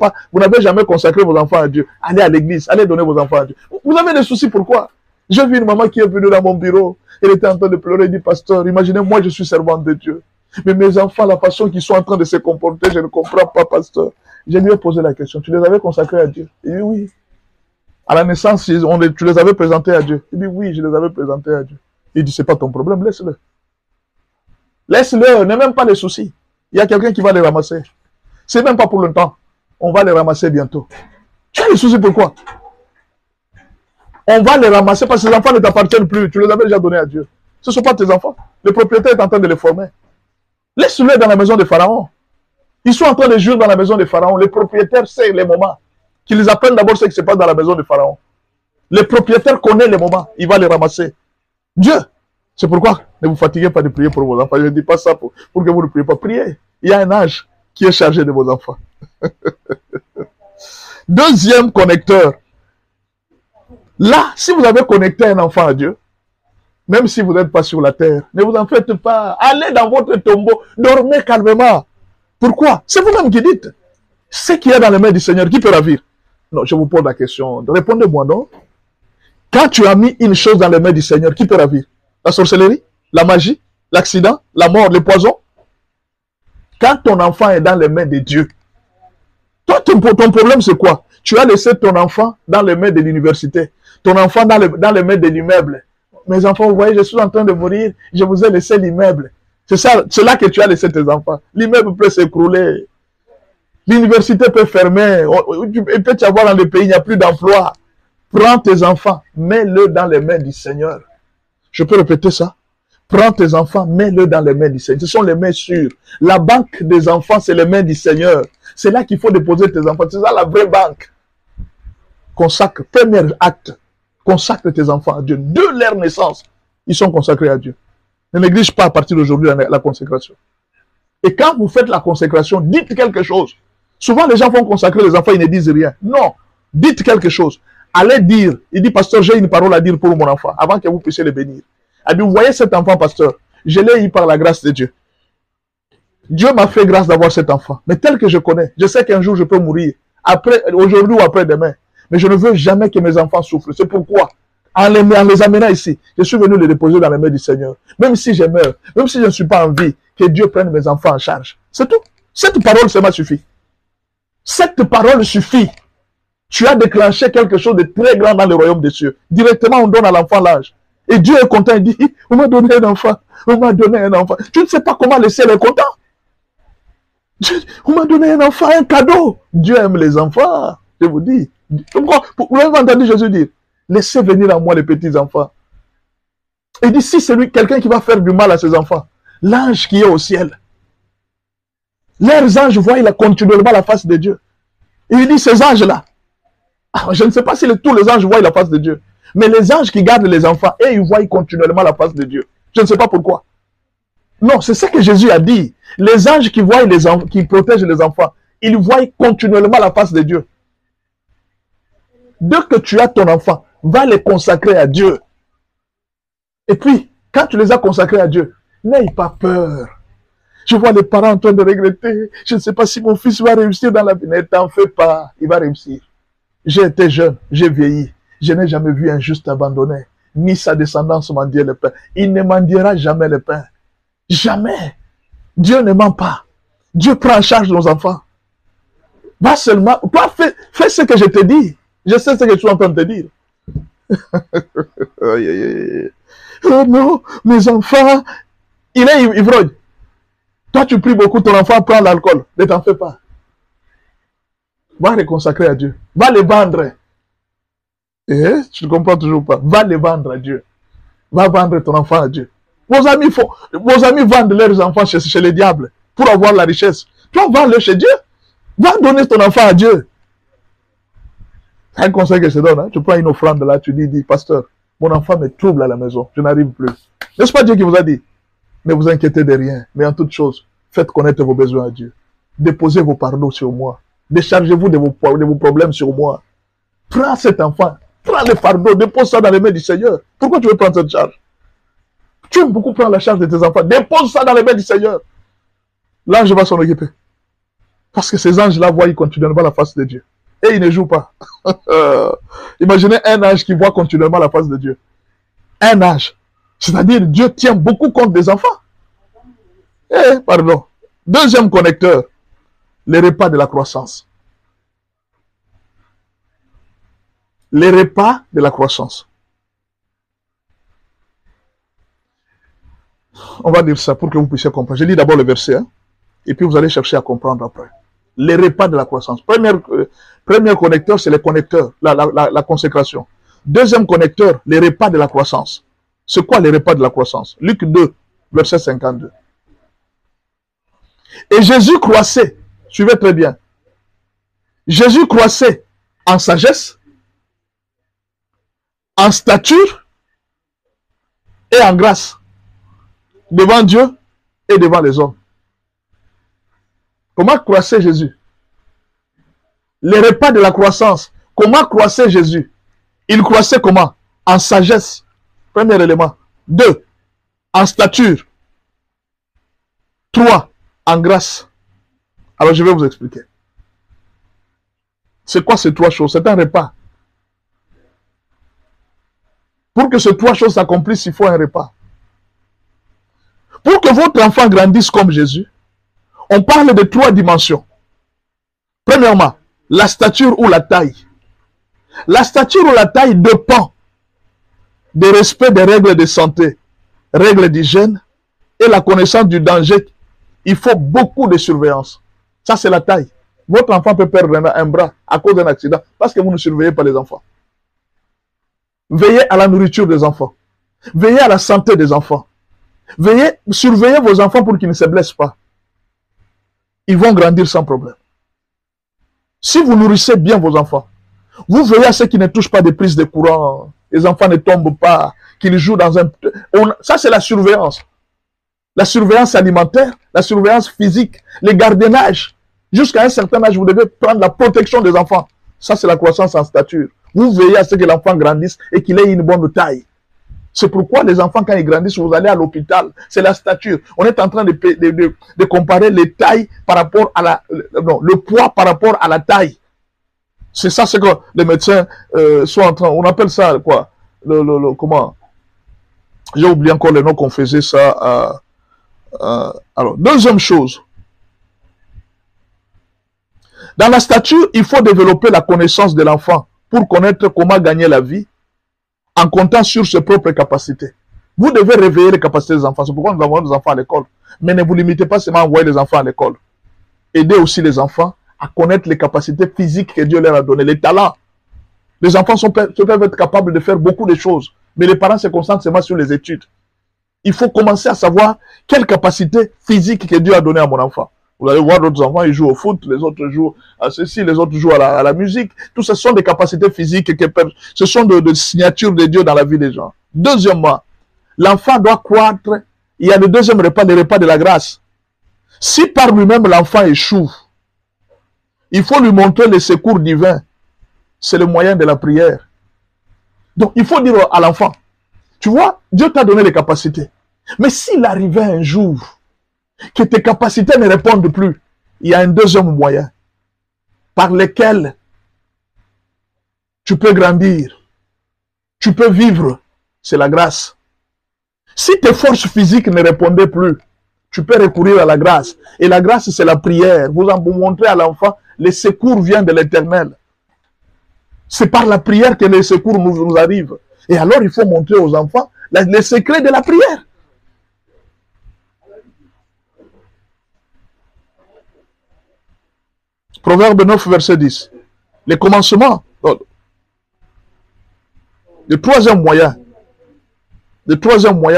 jamais consacré vos enfants à Dieu, allez à l'église, allez donner vos enfants à Dieu. Vous avez des soucis, pourquoi? J'ai vu une maman qui est venue dans mon bureau, elle était en train de pleurer, elle dit, pasteur, imaginez, moi je suis servante de Dieu. Mais mes enfants, la façon qu'ils sont en train de se comporter, je ne comprends pas, pasteur. Je lui ai posé la question, tu les avais consacrés à Dieu? Il dit oui. À la naissance, tu les avais présentés à Dieu? Il dit oui, je les avais présentés à Dieu. Il dit, c'est pas ton problème, laisse-le. Laisse-le, n'aie même pas les soucis. Il y a quelqu'un qui va les ramasser. C'est même pas pour longtemps. On va les ramasser bientôt. Tu as les soucis pourquoi? On va les ramasser parce que ces enfants ne t'appartiennent plus. Tu les avais déjà donnés à Dieu. Ce ne sont pas tes enfants. Le propriétaire est en train de les former. Laisse-les dans la maison de Pharaon. Ils sont en train de jouer dans la maison de Pharaon. Les propriétaires savent les moments. Qu'ils apprennent d'abord ce qui se passe dans la maison de Pharaon. Les propriétaires connaissent les moments. Il va les ramasser. Dieu. C'est pourquoi ne vous fatiguez pas de prier pour vos enfants. Je ne dis pas ça pour que vous ne priez pas. Priez. Il y a un ange qui est chargé de vos enfants. Deuxième connecteur. Là, si vous avez connecté un enfant à Dieu, même si vous n'êtes pas sur la terre, ne vous en faites pas. Allez dans votre tombeau, dormez calmement. Pourquoi? C'est vous-même qui dites. Ce qui est dans les mains du Seigneur, qui peut ravir? Non, je vous pose la question. Répondez-moi, non? Quand tu as mis une chose dans les mains du Seigneur, qui peut ravir? La sorcellerie, la magie, l'accident, la mort, le poison. Quand ton enfant est dans les mains de Dieu, toi, ton problème, c'est quoi? Tu as laissé ton enfant dans les mains de l'université, ton enfant dans les mains de l'immeuble. Mes enfants, vous voyez, je suis en train de mourir, je vous ai laissé l'immeuble. C'est là que tu as laissé tes enfants. L'immeuble peut s'écrouler. L'université peut fermer. Il peut y avoir dans le pays, il n'y a plus d'emploi. Prends tes enfants, mets-le dans les mains du Seigneur. Je peux répéter ça? Prends tes enfants, mets-les dans les mains du Seigneur. Ce sont les mains sûres. La banque des enfants, c'est les mains du Seigneur. C'est là qu'il faut déposer tes enfants. C'est ça la vraie banque. Consacre, premier acte, consacre tes enfants à Dieu. De leur naissance, ils sont consacrés à Dieu. Ne néglige pas à partir d'aujourd'hui la consécration. Et quand vous faites la consécration, dites quelque chose. Souvent, les gens vont consacrer les enfants, ils ne disent rien. Non, dites quelque chose. Allez dire, il dit, pasteur, j'ai une parole à dire pour mon enfant, avant que vous puissiez le bénir. Il dit, vous voyez cet enfant, pasteur, je l'ai eu par la grâce de Dieu. Dieu m'a fait grâce d'avoir cet enfant. Mais tel que je connais, je sais qu'un jour je peux mourir, aujourd'hui ou après-demain. Mais je ne veux jamais que mes enfants souffrent. C'est pourquoi, en les amenant ici, je suis venu les déposer dans les mains du Seigneur. Même si je meurs, même si je ne suis pas en vie, que Dieu prenne mes enfants en charge. C'est tout. Cette parole, ça m'a suffi. Cette parole suffit. Tu as déclenché quelque chose de très grand dans le royaume des cieux. Directement, on donne à l'enfant l'âge. Et Dieu est content, il dit, on m'a donné un enfant, on m'a donné un enfant. Tu ne sais pas comment le ciel est content. On m'a donné un enfant, un cadeau. Dieu aime les enfants, je vous dis. Vous avez entendu Jésus dire, laissez venir à moi les petits enfants. Il dit, si c'est lui, quelqu'un qui va faire du mal à ses enfants, l'ange qui est au ciel, leurs anges voient continuellement la face de Dieu. Et il dit, ces anges-là, je ne sais pas si tous les anges voient la face de Dieu, mais les anges qui gardent les enfants, et ils voient continuellement la face de Dieu. Je ne sais pas pourquoi. Non, c'est ce que Jésus a dit. Les anges qui voient qui protègent les enfants, ils voient continuellement la face de Dieu. Dès que tu as ton enfant, va les consacrer à Dieu. Et puis, quand tu les as consacrés à Dieu, n'aie pas peur. Je vois les parents en train de regretter. Je ne sais pas si mon fils va réussir dans la vie. Ne t'en fais pas, il va réussir. J'ai été jeune, j'ai vieilli. Je n'ai jamais vu un juste abandonné, ni sa descendance mendier le pain. Il ne mendiera jamais le pain. Jamais. Dieu ne ment pas. Dieu prend en charge nos enfants. Va seulement, toi, fais ce que je te dis. Je sais ce que je suis en train de te dire. Oh non, mes enfants, il est ivrogne. Toi, tu pries beaucoup, ton enfant prend l'alcool. Ne t'en fais pas. Va les consacrer à Dieu. Va les vendre. Tu ne comprends toujours pas. Va les vendre à Dieu. Va vendre ton enfant à Dieu. Vos amis vendent leurs enfants chez les diables pour avoir la richesse. Toi, vends-le chez Dieu. Va donner ton enfant à Dieu. C'est un conseil que je te donne. Hein? Tu prends une offrande là, tu dis, pasteur, mon enfant me trouble à la maison. Je n'arrive plus. N'est-ce pas Dieu qui vous a dit? Ne vous inquiétez de rien, mais en toute chose, faites connaître vos besoins à Dieu. Déposez vos pardons sur moi. Déchargez-vous de vos problèmes sur moi. Prends cet enfant. Prends le fardeau. Dépose ça dans les mains du Seigneur. Pourquoi tu veux prendre cette charge? Tu aimes beaucoup prendre la charge de tes enfants. Dépose ça dans les mains du Seigneur. L'ange va s'en occuper. Parce que ces anges-là voient continuellement la face de Dieu. Et ils ne jouent pas. Imaginez un ange qui voit continuellement la face de Dieu. Un ange. C'est-à-dire, Dieu tient beaucoup compte des enfants. Pardon. Deuxième connecteur, les repas de la croissance. Les repas de la croissance. On va dire ça pour que vous puissiez comprendre. Je lis d'abord le verset, hein, et puis vous allez chercher à comprendre après. Les repas de la croissance. Premier connecteur, c'est les connecteurs, la consécration. Deuxième connecteur, les repas de la croissance. C'est quoi les repas de la croissance? Luc 2, verset 52. Et Jésus croissait, suivez très bien, Jésus croissait en sagesse, en stature et en grâce, devant Dieu et devant les hommes. Comment croissait Jésus? Les repas de la croissance. Comment croissait Jésus? Il croissait comment? En sagesse. Premier élément. 2. En stature. 3. En grâce. Alors je vais vous expliquer. C'est quoi ces trois choses? C'est un repas. Pour que ces trois choses s'accomplissent, il faut un repas. Pour que votre enfant grandisse comme Jésus, on parle de trois dimensions. Premièrement, la stature ou la taille. La stature ou la taille dépend du respect des règles de santé, règles d'hygiène et la connaissance du danger. Il faut beaucoup de surveillance. Ça, c'est la taille. Votre enfant peut perdre un bras à cause d'un accident parce que vous ne surveillez pas les enfants. Veillez à la nourriture des enfants. Veillez à la santé des enfants. Surveillez vos enfants pour qu'ils ne se blessent pas. Ils vont grandir sans problème. Si vous nourrissez bien vos enfants, vous veillez à ceux qui ne touchent pas des prises de courant, les enfants ne tombent pas, qu'ils jouent dans un... Ça, c'est la surveillance. La surveillance alimentaire, la surveillance physique, le gardiennage. Jusqu'à un certain âge, vous devez prendre la protection des enfants. Ça, c'est la croissance en stature. Vous veillez à ce que l'enfant grandisse et qu'il ait une bonne taille. C'est pourquoi les enfants, quand ils grandissent, vous allez à l'hôpital. C'est la stature. On est en train de comparer les tailles par rapport à le poids par rapport à la taille. C'est ça ce que les médecins sont en train... On appelle ça quoi? Comment? J'ai oublié encore le nom qu'on faisait ça. Alors, deuxième chose. Dans la stature, il faut développer la connaissance de l'enfant pour connaître comment gagner la vie en comptant sur ses propres capacités. Vous devez réveiller les capacités des enfants. C'est pourquoi nous envoyons des enfants à l'école. Mais ne vous limitez pas seulement à envoyer les enfants à l'école. Aidez aussi les enfants à connaître les capacités physiques que Dieu leur a données, les talents. Les enfants peuvent être capables de faire beaucoup de choses, mais les parents se concentrent seulement sur les études. Il faut commencer à savoir quelle capacité physique que Dieu a donnée à mon enfant. Vous allez voir d'autres enfants, ils jouent au foot, les autres jouent à ceci, les autres jouent à la musique. Tout ce sont des capacités physiques, ce sont de signatures de Dieu dans la vie des gens. Deuxièmement, l'enfant doit croître. Il y a le deuxième repas, le repas de la grâce. Si par lui-même l'enfant échoue, il faut lui montrer le secours divin. C'est le moyen de la prière. Donc il faut dire à l'enfant, tu vois, Dieu t'a donné les capacités. Mais s'il arrivait un jour que tes capacités ne répondent plus, il y a un deuxième moyen par lequel tu peux grandir, tu peux vivre, c'est la grâce. Si tes forces physiques ne répondaient plus, tu peux recourir à la grâce. Et la grâce, c'est la prière. Vous montrez à l'enfant, le secours vient de l'Éternel. C'est par la prière que les secours nous arrivent. Et alors, il faut montrer aux enfants les secrets de la prière. Proverbe 9, verset 10. Les commencements. Le troisième moyen,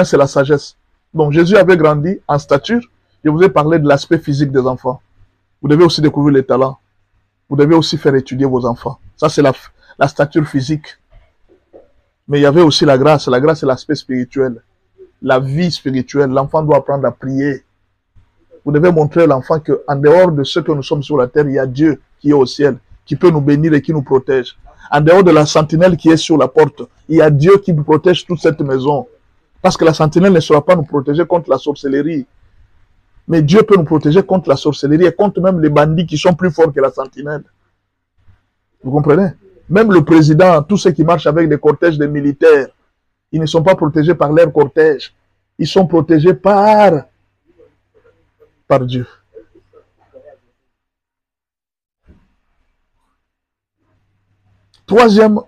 c'est la sagesse. Donc, Jésus avait grandi en stature. Je vous ai parlé de l'aspect physique des enfants. Vous devez aussi découvrir les talents. Vous devez aussi faire étudier vos enfants. Ça, c'est la stature physique. Mais il y avait aussi la grâce. La grâce, c'est l'aspect spirituel. La vie spirituelle. L'enfant doit apprendre à prier. Vous devez montrer à l'enfant qu'en dehors de ce que nous sommes sur la terre, il y a Dieu qui est au ciel, qui peut nous bénir et qui nous protège. En dehors de la sentinelle qui est sur la porte, il y a Dieu qui nous protège toute cette maison. Parce que la sentinelle ne sera pas nous protéger contre la sorcellerie. Mais Dieu peut nous protéger contre la sorcellerie et contre même les bandits qui sont plus forts que la sentinelle. Vous comprenez? Même le président, tous ceux qui marchent avec des cortèges de militaires, ils ne sont pas protégés par leur cortège. Ils sont protégés par Dieu. Troisième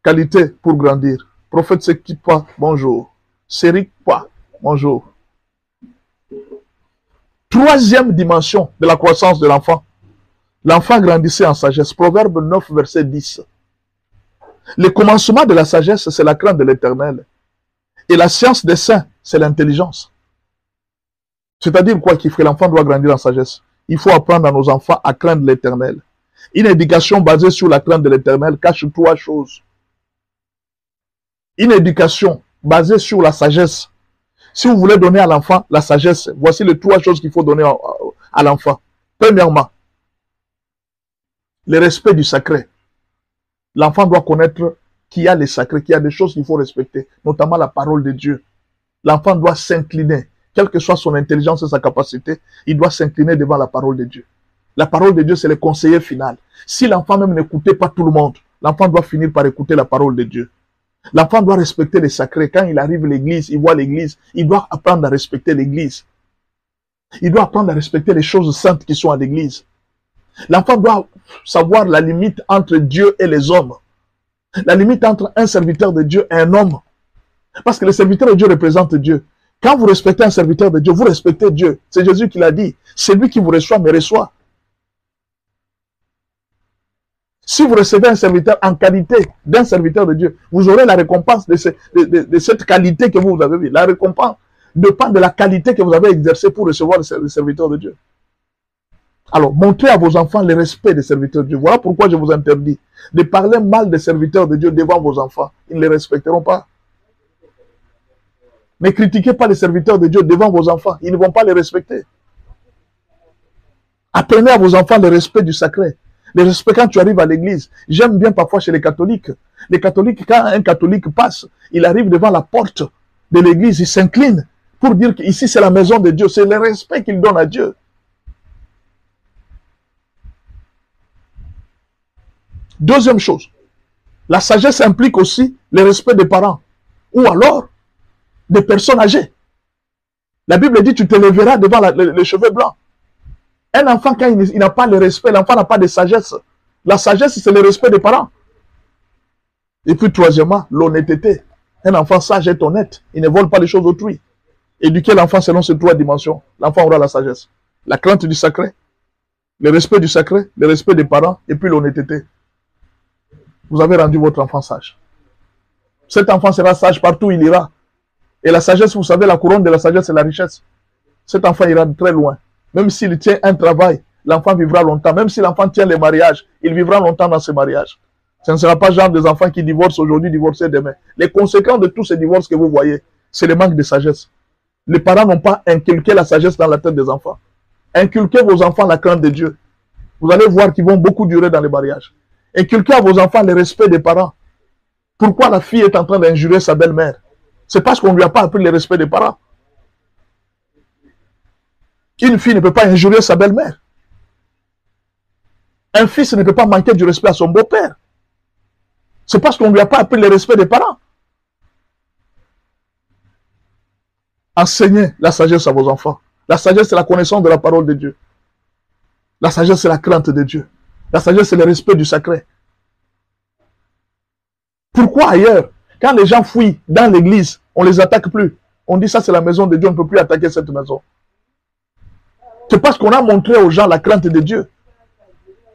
qualité pour grandir. Prophète Sekipa, bonjour. Serikpa, bonjour. Troisième dimension de la croissance de l'enfant. L'enfant grandissait en sagesse. Proverbe 9, verset 10. Le commencement de la sagesse, c'est la crainte de l'Éternel. Et la science des saints, c'est l'intelligence. C'est-à-dire quoi qu'il faut, l'enfant doit grandir en sagesse. Il faut apprendre à nos enfants à craindre l'Éternel. Une éducation basée sur la crainte de l'Éternel cache trois choses. Une éducation basée sur la sagesse. Si vous voulez donner à l'enfant la sagesse, voici les trois choses qu'il faut donner à l'enfant. Premièrement, le respect du sacré. L'enfant doit connaître qu'il y a les sacrés, qu'il y a des choses qu'il faut respecter, notamment la parole de Dieu. L'enfant doit s'incliner. Quelle que soit son intelligence et sa capacité, il doit s'incliner devant la parole de Dieu. La parole de Dieu, c'est le conseiller final. Si l'enfant même n'écoutait pas tout le monde, l'enfant doit finir par écouter la parole de Dieu. L'enfant doit respecter les sacrés. Quand il arrive à l'église, il voit l'église, il doit apprendre à respecter l'église. Il doit apprendre à respecter les choses saintes qui sont à l'église. L'enfant doit savoir la limite entre Dieu et les hommes. La limite entre un serviteur de Dieu et un homme. Parce que le serviteur de Dieu représente Dieu. Quand vous respectez un serviteur de Dieu, vous respectez Dieu. C'est Jésus qui l'a dit. C'est lui qui vous reçoit, me reçoit. Si vous recevez un serviteur en qualité d'un serviteur de Dieu, vous aurez la récompense de cette qualité que vous avez vue. La récompense dépend de la qualité que vous avez exercée pour recevoir le serviteur de Dieu. Alors, montrez à vos enfants le respect des serviteurs de Dieu. Voilà pourquoi je vous interdis de parler mal des serviteurs de Dieu devant vos enfants. Ils ne les respecteront pas. Ne critiquez pas les serviteurs de Dieu devant vos enfants. Ils ne vont pas les respecter. Apprenez à vos enfants le respect du sacré. Le respect quand tu arrives à l'église. J'aime bien parfois chez les catholiques. Les catholiques, quand un catholique passe, il arrive devant la porte de l'église, il s'incline pour dire qu'ici c'est la maison de Dieu. C'est le respect qu'il donne à Dieu. Deuxième chose, la sagesse implique aussi le respect des parents. Ou alors, des personnes âgées. La Bible dit, tu te lèveras devant les cheveux blancs. Un enfant, quand il n'a pas le respect, l'enfant n'a pas de sagesse. La sagesse, c'est le respect des parents. Et puis, troisièmement, l'honnêteté. Un enfant sage est honnête. Il ne vole pas les choses d'autrui. Éduquer l'enfant selon ces trois dimensions. L'enfant aura la sagesse. La crainte du sacré, le respect du sacré, le respect des parents, et puis l'honnêteté. Vous avez rendu votre enfant sage. Cet enfant sera sage partout où il ira. Et la sagesse, vous savez, la couronne de la sagesse, c'est la richesse. Cet enfant ira très loin. Même s'il tient un travail, l'enfant vivra longtemps. Même si l'enfant tient les mariages, il vivra longtemps dans ses mariages. Ce ne sera pas genre des enfants qui divorcent aujourd'hui, divorcés demain. Les conséquences de tous ces divorces que vous voyez, c'est le manque de sagesse. Les parents n'ont pas inculqué la sagesse dans la tête des enfants. Inculquez vos enfants la crainte de Dieu. Vous allez voir qu'ils vont beaucoup durer dans les mariages. Inculquez à vos enfants le respect des parents. Pourquoi la fille est en train d'injurer sa belle-mère? C'est parce qu'on ne lui a pas appris le respect des parents. Une fille ne peut pas injurer sa belle-mère. Un fils ne peut pas manquer du respect à son beau-père. C'est parce qu'on ne lui a pas appris le respect des parents. Enseignez la sagesse à vos enfants. La sagesse, c'est la connaissance de la parole de Dieu. La sagesse, c'est la crainte de Dieu. La sagesse, c'est le respect du sacré. Pourquoi ailleurs, quand les gens fuient dans l'église, on ne les attaque plus? On dit ça, c'est la maison de Dieu, on ne peut plus attaquer cette maison. C'est parce qu'on a montré aux gens la crainte de Dieu.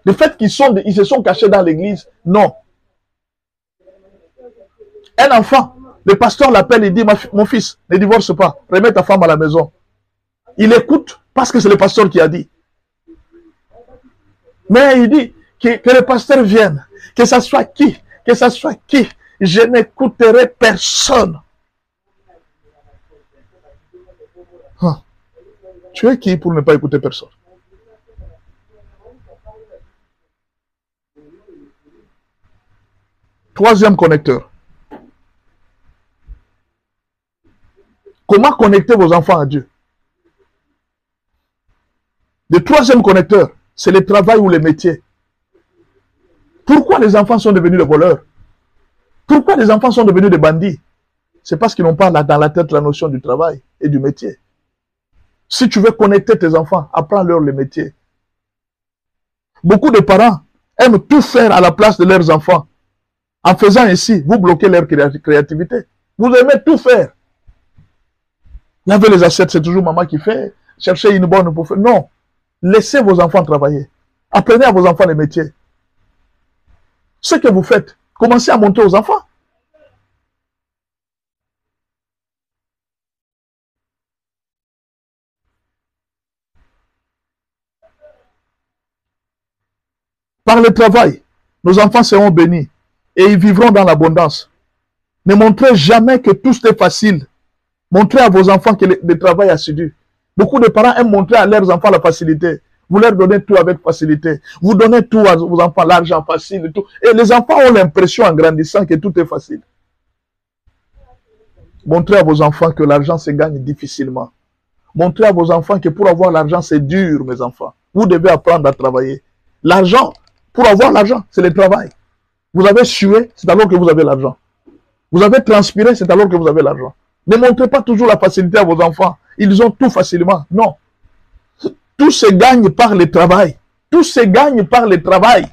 Le fait qu'ils se sont cachés dans l'église, non. Un enfant, le pasteur l'appelle et dit, mon fils, ne divorce pas, remets ta femme à la maison. Il écoute parce que c'est le pasteur qui a dit. Mais il dit que le pasteur vienne, que ce soit qui, je n'écouterai personne. Hein. Tu es qui pour ne pas écouter personne? Troisième connecteur. Comment connecter vos enfants à Dieu? Le troisième connecteur, c'est le travail ou le métier. Pourquoi les enfants sont devenus des voleurs? Pourquoi les enfants sont devenus des bandits? C'est parce qu'ils n'ont pas dans la tête la notion du travail et du métier. Si tu veux connecter tes enfants, apprends-leur le métier. Beaucoup de parents aiment tout faire à la place de leurs enfants. En faisant ainsi, vous bloquez leur créativité. Vous aimez tout faire. Laver les assiettes, c'est toujours maman qui fait. Chercher une bonne pour faire. Non. Laissez vos enfants travailler. Apprenez à vos enfants les métiers. Ce que vous faites, commencez à montrer aux enfants. Par le travail, nos enfants seront bénis et ils vivront dans l'abondance. Ne montrez jamais que tout est facile. Montrez à vos enfants que le travail est assidu. Beaucoup de parents aiment montrer à leurs enfants la facilité. Vous leur donnez tout avec facilité. Vous donnez tout à vos enfants, l'argent facile et tout. Et les enfants ont l'impression en grandissant que tout est facile. Montrez à vos enfants que l'argent se gagne difficilement. Montrez à vos enfants que pour avoir l'argent, c'est dur, mes enfants. Vous devez apprendre à travailler. L'argent, pour avoir l'argent, c'est le travail. Vous avez sué, c'est alors que vous avez l'argent. Vous avez transpiré, c'est alors que vous avez l'argent. Ne montrez pas toujours la facilité à vos enfants. Ils ont tout facilement. Non. Tout se gagne par le travail. Tout se gagne par le travail.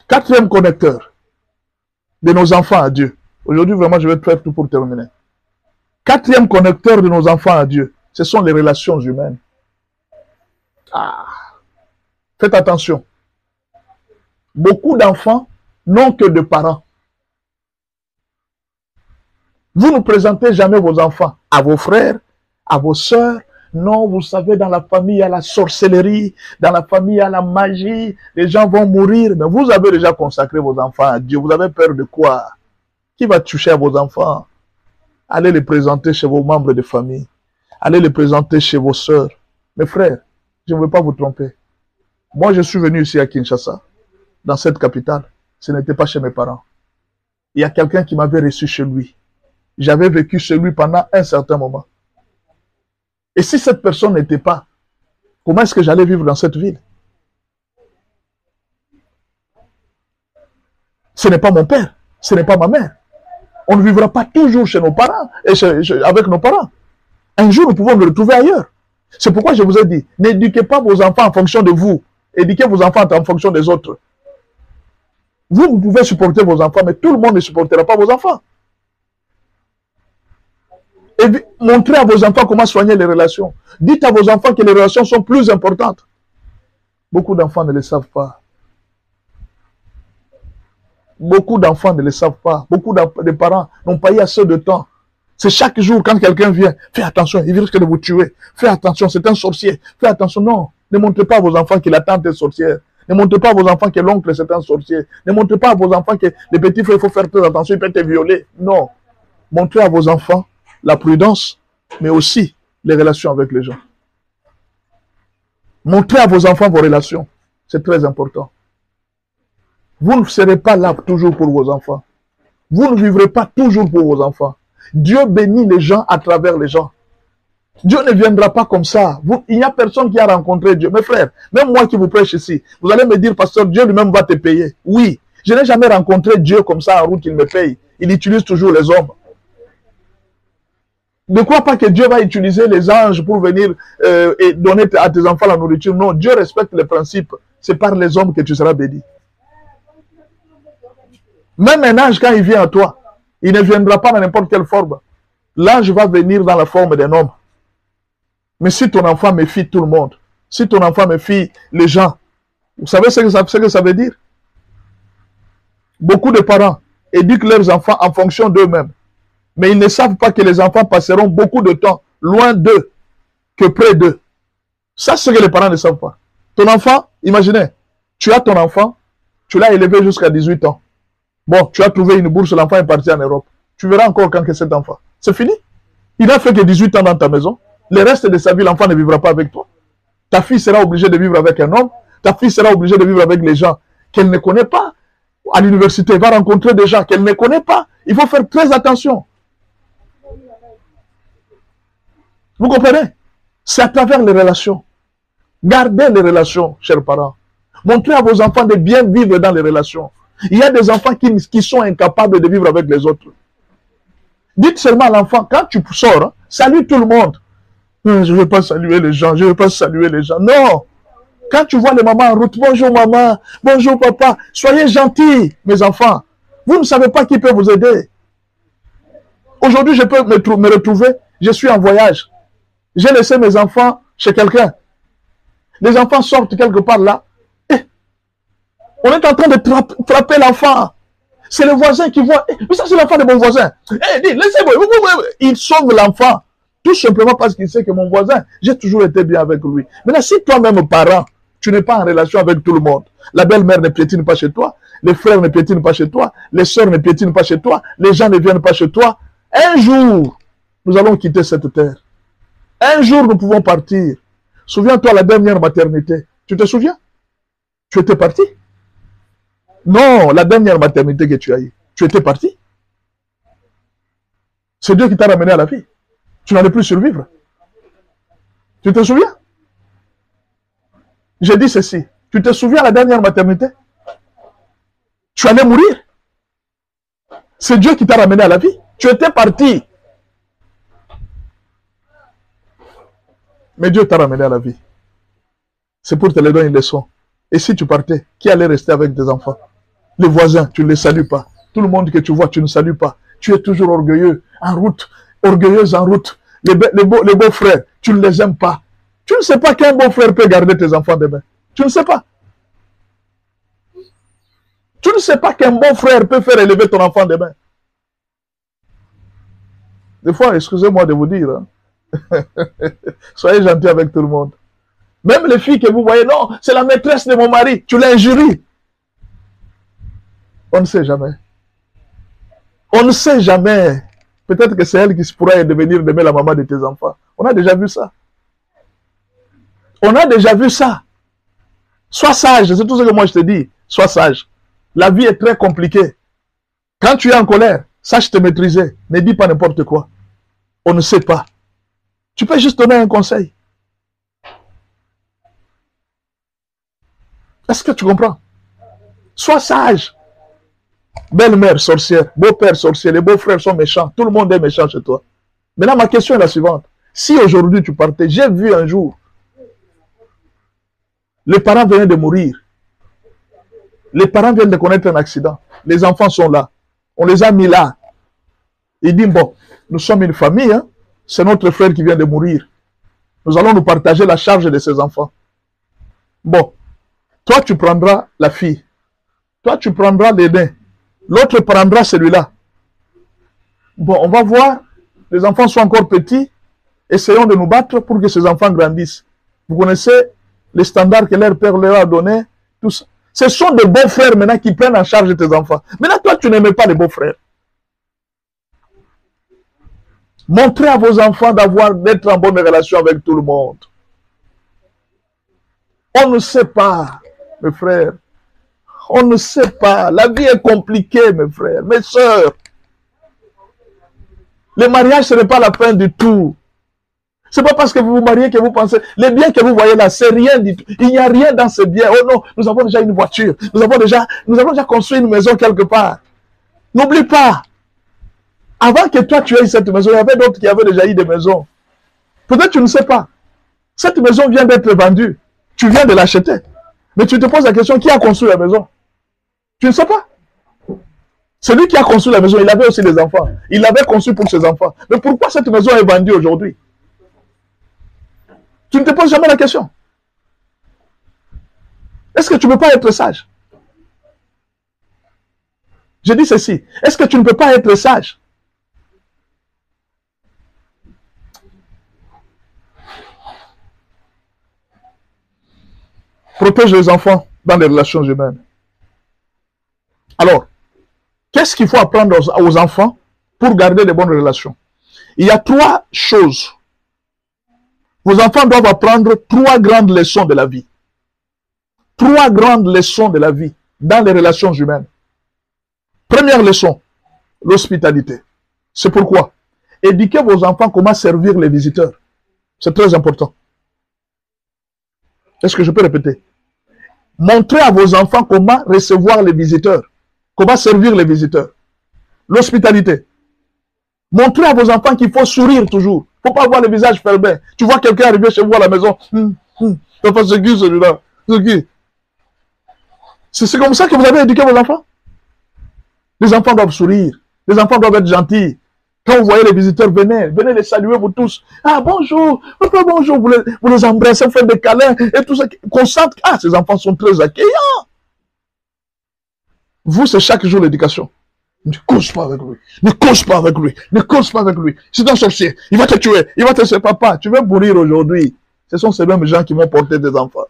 Quatrième connecteur de nos enfants à Dieu. Aujourd'hui, vraiment, je vais faire tout pour terminer. Quatrième connecteur de nos enfants à Dieu, ce sont les relations humaines. Faites attention. Beaucoup d'enfants n'ont que de parents. Vous ne présentez jamais vos enfants à vos frères, à vos sœurs. Non, vous savez, dans la famille, il y a la sorcellerie, dans la famille, il y a la magie, les gens vont mourir. Mais vous avez déjà consacré vos enfants à Dieu. Vous avez peur de quoi? Qui va toucher à vos enfants? Allez les présenter chez vos membres de famille. Allez les présenter chez vos sœurs. Mes frères, je ne veux pas vous tromper. Moi, je suis venu ici à Kinshasa, dans cette capitale. Ce n'était pas chez mes parents. Il y a quelqu'un qui m'avait reçu chez lui. J'avais vécu chez lui pendant un certain moment. Et si cette personne n'était pas, comment est-ce que j'allais vivre dans cette ville? Ce n'est pas mon père, ce n'est pas ma mère. On ne vivra pas toujours chez nos parents et avec nos parents. Un jour, nous pouvons nous retrouver ailleurs. C'est pourquoi je vous ai dit, n'éduquez pas vos enfants en fonction de vous. Éduquez vos enfants en fonction des autres. Vous pouvez supporter vos enfants, mais tout le monde ne supportera pas vos enfants. Et montrez à vos enfants comment soigner les relations. Dites à vos enfants que les relations sont plus importantes. Beaucoup d'enfants ne le savent pas. Beaucoup d'enfants ne le savent pas. Beaucoup de parents n'ont pas eu assez de temps. C'est chaque jour quand quelqu'un vient, fais attention, il risque de vous tuer. Fais attention, c'est un sorcier. Fais attention, non. Ne montrez pas à vos enfants que la tante est sorcière. Ne montrez pas à vos enfants que l'oncle c'est un sorcier. Ne montrez pas à vos enfants que les petits frères, il faut faire très attention, il peut te violer. Non. Montrez à vos enfants la prudence, mais aussi les relations avec les gens. Montrez à vos enfants vos relations. C'est très important. Vous ne serez pas là toujours pour vos enfants. Vous ne vivrez pas toujours pour vos enfants. Dieu bénit les gens à travers les gens. Dieu ne viendra pas comme ça. Il n'y a personne qui a rencontré Dieu. Mes frères, même moi qui vous prêche ici, vous allez me dire, pasteur, Dieu lui-même va te payer. Oui, je n'ai jamais rencontré Dieu comme ça en route qu'il me paye. Il utilise toujours les hommes. Ne crois pas que Dieu va utiliser les anges pour venir et donner à tes enfants la nourriture. Non, Dieu respecte les principes. C'est par les hommes que tu seras béni. Même un ange, quand il vient à toi, il ne viendra pas dans n'importe quelle forme. L'ange va venir dans la forme d'un homme. Mais si ton enfant méfie tout le monde, si ton enfant méfie les gens, vous savez ce que ça veut dire? Beaucoup de parents éduquent leurs enfants en fonction d'eux-mêmes. Mais ils ne savent pas que les enfants passeront beaucoup de temps loin d'eux que près d'eux. Ça, c'est ce que les parents ne savent pas. Ton enfant, imaginez, tu as ton enfant, tu l'as élevé jusqu'à 18 ans. Bon, tu as trouvé une bourse, l'enfant est parti en Europe. Tu verras encore quand que cet enfant. C'est fini. Il n'a fait que 18 ans dans ta maison. Le reste de sa vie, l'enfant ne vivra pas avec toi. Ta fille sera obligée de vivre avec un homme. Ta fille sera obligée de vivre avec les gens qu'elle ne connaît pas. À l'université, elle va rencontrer des gens qu'elle ne connaît pas. Il faut faire très attention. Vous comprenez? C'est à travers les relations. Gardez les relations, chers parents. Montrez à vos enfants de bien vivre dans les relations. Il y a des enfants qui sont incapables de vivre avec les autres. Dites seulement à l'enfant, quand tu sors, hein, salue tout le monde. Je ne veux pas saluer les gens, je ne veux pas saluer les gens. Non. Quand tu vois les mamans en route, bonjour maman, bonjour papa, soyez gentils, mes enfants. Vous ne savez pas qui peut vous aider. Aujourd'hui, je peux me retrouver, je suis en voyage. J'ai laissé mes enfants chez quelqu'un. Les enfants sortent quelque part là. Et on est en train de frapper l'enfant. C'est le voisin qui voit. Mais ça, c'est l'enfant de mon voisin. Dis, laissez-moi. Il sauve l'enfant. Tout simplement parce qu'il sait que mon voisin, j'ai toujours été bien avec lui. Maintenant, si toi-même, parent, tu n'es pas en relation avec tout le monde, la belle-mère ne piétine pas chez toi, les frères ne piétinent pas chez toi, les sœurs ne piétinent pas chez toi, les gens ne viennent pas chez toi, un jour, nous allons quitter cette terre. Un jour, nous pouvons partir. Souviens-toi la dernière maternité. Tu te souviens? Tu étais parti? Non, la dernière maternité que tu as eue. Tu étais parti? C'est Dieu qui t'a ramené à la vie. Tu n'allais plus survivre. Tu te souviens? J'ai dit ceci. Tu te souviens la dernière maternité? Tu allais mourir. C'est Dieu qui t'a ramené à la vie. Tu étais parti. Mais Dieu t'a ramené à la vie. C'est pour te donner une leçon. Et si tu partais, qui allait rester avec tes enfants? Les voisins, tu ne les salues pas. Tout le monde que tu vois, tu ne salues pas. Tu es toujours orgueilleux. En route, orgueilleuses en route, les beaux frères, tu ne les aimes pas. Tu ne sais pas qu'un beau frère peut garder tes enfants demain. Tu ne sais pas. Tu ne sais pas qu'un bon frère peut faire élever ton enfant demain. Des fois, excusez-moi de vous dire, hein, soyez gentils avec tout le monde. Même les filles que vous voyez, non, c'est la maîtresse de mon mari, tu l'injuries. On ne sait jamais. On ne sait jamais. Peut-être que c'est elle qui pourrait devenir demain la maman de tes enfants. On a déjà vu ça. On a déjà vu ça. Sois sage, c'est tout ce que moi je te dis. Sois sage. La vie est très compliquée. Quand tu es en colère, sache te maîtriser. Ne dis pas n'importe quoi. On ne sait pas. Tu peux juste donner un conseil. Est-ce que tu comprends? Sois sage. Belle-mère sorcière, beau-père sorcier, les beaux-frères sont méchants. Tout le monde est méchant chez toi. Maintenant, ma question est la suivante. Si aujourd'hui tu partais, j'ai vu un jour, les parents venaient de mourir. Les parents viennent de connaître un accident. Les enfants sont là. On les a mis là. Ils disent, bon, nous sommes une famille, hein? C'est notre frère qui vient de mourir. Nous allons nous partager la charge de ses enfants. Bon, toi tu prendras la fille. Toi tu prendras l'aîné. L'autre prendra celui-là. Bon, on va voir. Les enfants sont encore petits. Essayons de nous battre pour que ces enfants grandissent. Vous connaissez les standards que leur père leur a donnés. Tout ça. Ce sont des beaux frères maintenant qui prennent en charge tes enfants. Maintenant, toi, tu n'aimais pas les beaux frères. Montrez à vos enfants d'être en bonne relation avec tout le monde. On ne sait pas, mes frères. On ne sait pas. La vie est compliquée, mes frères, mes sœurs. Le mariage, ce n'est pas la fin du tout. Ce n'est pas parce que vous vous mariez que vous pensez. Les biens que vous voyez là, c'est rien du tout. Il n'y a rien dans ces biens. Oh non, nous avons déjà une voiture. Nous avons déjà construit une maison quelque part. N'oublie pas. Avant que toi tu aies cette maison, il y avait d'autres qui avaient déjà eu des maisons. Peut-être tu ne sais pas. Cette maison vient d'être vendue. Tu viens de l'acheter. Mais tu te poses la question, qui a construit la maison? Tu ne sais pas. Celui qui a construit la maison, il avait aussi des enfants. Il l'avait conçu pour ses enfants. Mais pourquoi cette maison est vendue aujourd'hui? Tu ne te poses jamais la question. Est-ce que tu ne peux pas être sage? Je dis ceci. Est-ce que tu ne peux pas être sage? Protège les enfants dans les relations humaines. Alors, qu'est-ce qu'il faut apprendre aux enfants pour garder de bonnes relations? Il y a 3 choses. Vos enfants doivent apprendre 3 grandes leçons de la vie. 3 grandes leçons de la vie dans les relations humaines. Première leçon, l'hospitalité. C'est pourquoi éduquez vos enfants comment servir les visiteurs. C'est très important. Est-ce que je peux répéter? Montrez à vos enfants comment recevoir les visiteurs. Comment servir les visiteurs. L'hospitalité. Montrez à vos enfants qu'il faut sourire toujours. Il ne faut pas avoir le visage fermé. Tu vois quelqu'un arriver chez vous à la maison. C'est qui celui-là? C'est qui? C'est comme ça que vous avez éduqué vos enfants. Les enfants doivent sourire. Les enfants doivent être gentils. Quand vous voyez les visiteurs, venez les saluer, vous tous. Ah, bonjour, papa, bonjour. Vous les embrassez, vous faites des câlins et tout ça. Qu'on sente, ah, ces enfants sont très accueillants. Vous, c'est chaque jour l'éducation. Ne cause pas avec lui. Ne cause pas avec lui. Ne cause pas avec lui. C'est un sorcier. Il va te tuer. Il va te tuer, papa. Tu veux mourir aujourd'hui. Ce sont ces mêmes gens qui vont porter des enfants.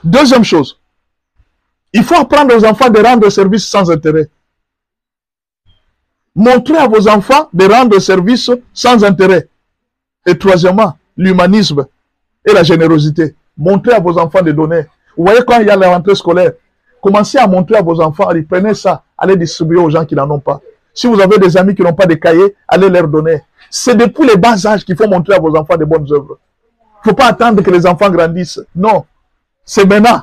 Deuxième chose. Il faut apprendre aux enfants de rendre service sans intérêt. Montrez à vos enfants de rendre service sans intérêt. Et troisièmement, l'humanisme et la générosité. Montrez à vos enfants de donner. Vous voyez quand il y a la rentrée scolaire, commencez à montrer à vos enfants, allez, prenez ça, allez distribuer aux gens qui n'en ont pas. Si vous avez des amis qui n'ont pas de cahiers, allez leur donner. C'est depuis les bas âges qu'il faut montrer à vos enfants de bonnes œuvres. Il ne faut pas attendre que les enfants grandissent. Non, c'est maintenant.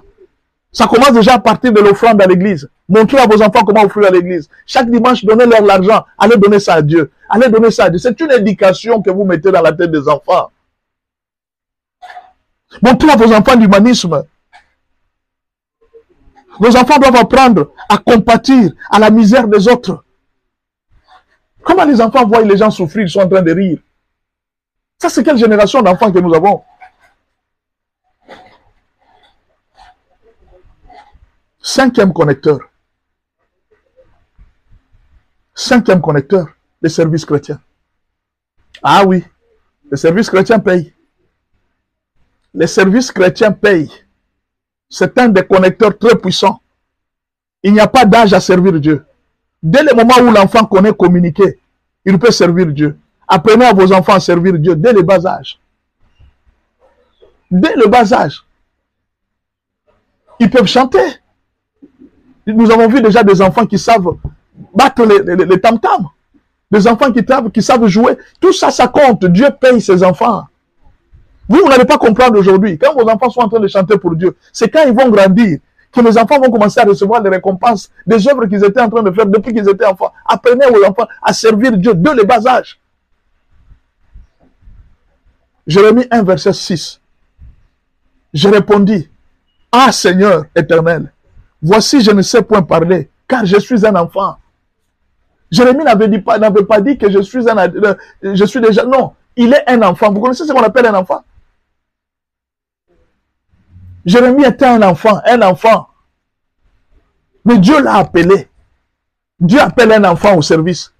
Ça commence déjà à partir de l'offrande à l'église. Montrez à vos enfants comment offrir à l'église. Chaque dimanche, donnez-leur l'argent. Allez donner ça à Dieu. Allez donner ça à Dieu. C'est une éducation que vous mettez dans la tête des enfants. Montrez à vos enfants l'humanisme. Nos enfants doivent apprendre à compatir à la misère des autres. Comment les enfants voient les gens souffrir, ils sont en train de rire? Ça, c'est quelle génération d'enfants que nous avons? Cinquième connecteur. Cinquième connecteur, les services chrétiens. Ah oui, les services chrétiens payent. Les services chrétiens payent. C'est un des connecteurs très puissants. Il n'y a pas d'âge à servir Dieu. Dès le moment où l'enfant connaît communiquer, il peut servir Dieu. Apprenez à vos enfants à servir Dieu dès le bas âge. Dès le bas âge. Ils peuvent chanter. Nous avons vu déjà des enfants qui savent battre les tam-tams. Des enfants qui savent jouer. Tout ça, ça compte. Dieu paye ses enfants. Vous n'allez pas comprendre aujourd'hui. Quand vos enfants sont en train de chanter pour Dieu, c'est quand ils vont grandir que les enfants vont commencer à recevoir les récompenses des œuvres qu'ils étaient en train de faire depuis qu'ils étaient enfants. Apprenez aux enfants à servir Dieu dès le bas âge. Jérémie 1, verset 6. Je répondis, ah Seigneur éternel, voici je ne sais point parler, car je suis un enfant. Jérémie n'avait pas dit que je suis déjà... Non, il est un enfant. Vous connaissez ce qu'on appelle un enfant? Jérémie était un enfant, Mais Dieu l'a appelé. Dieu appelle un enfant au service.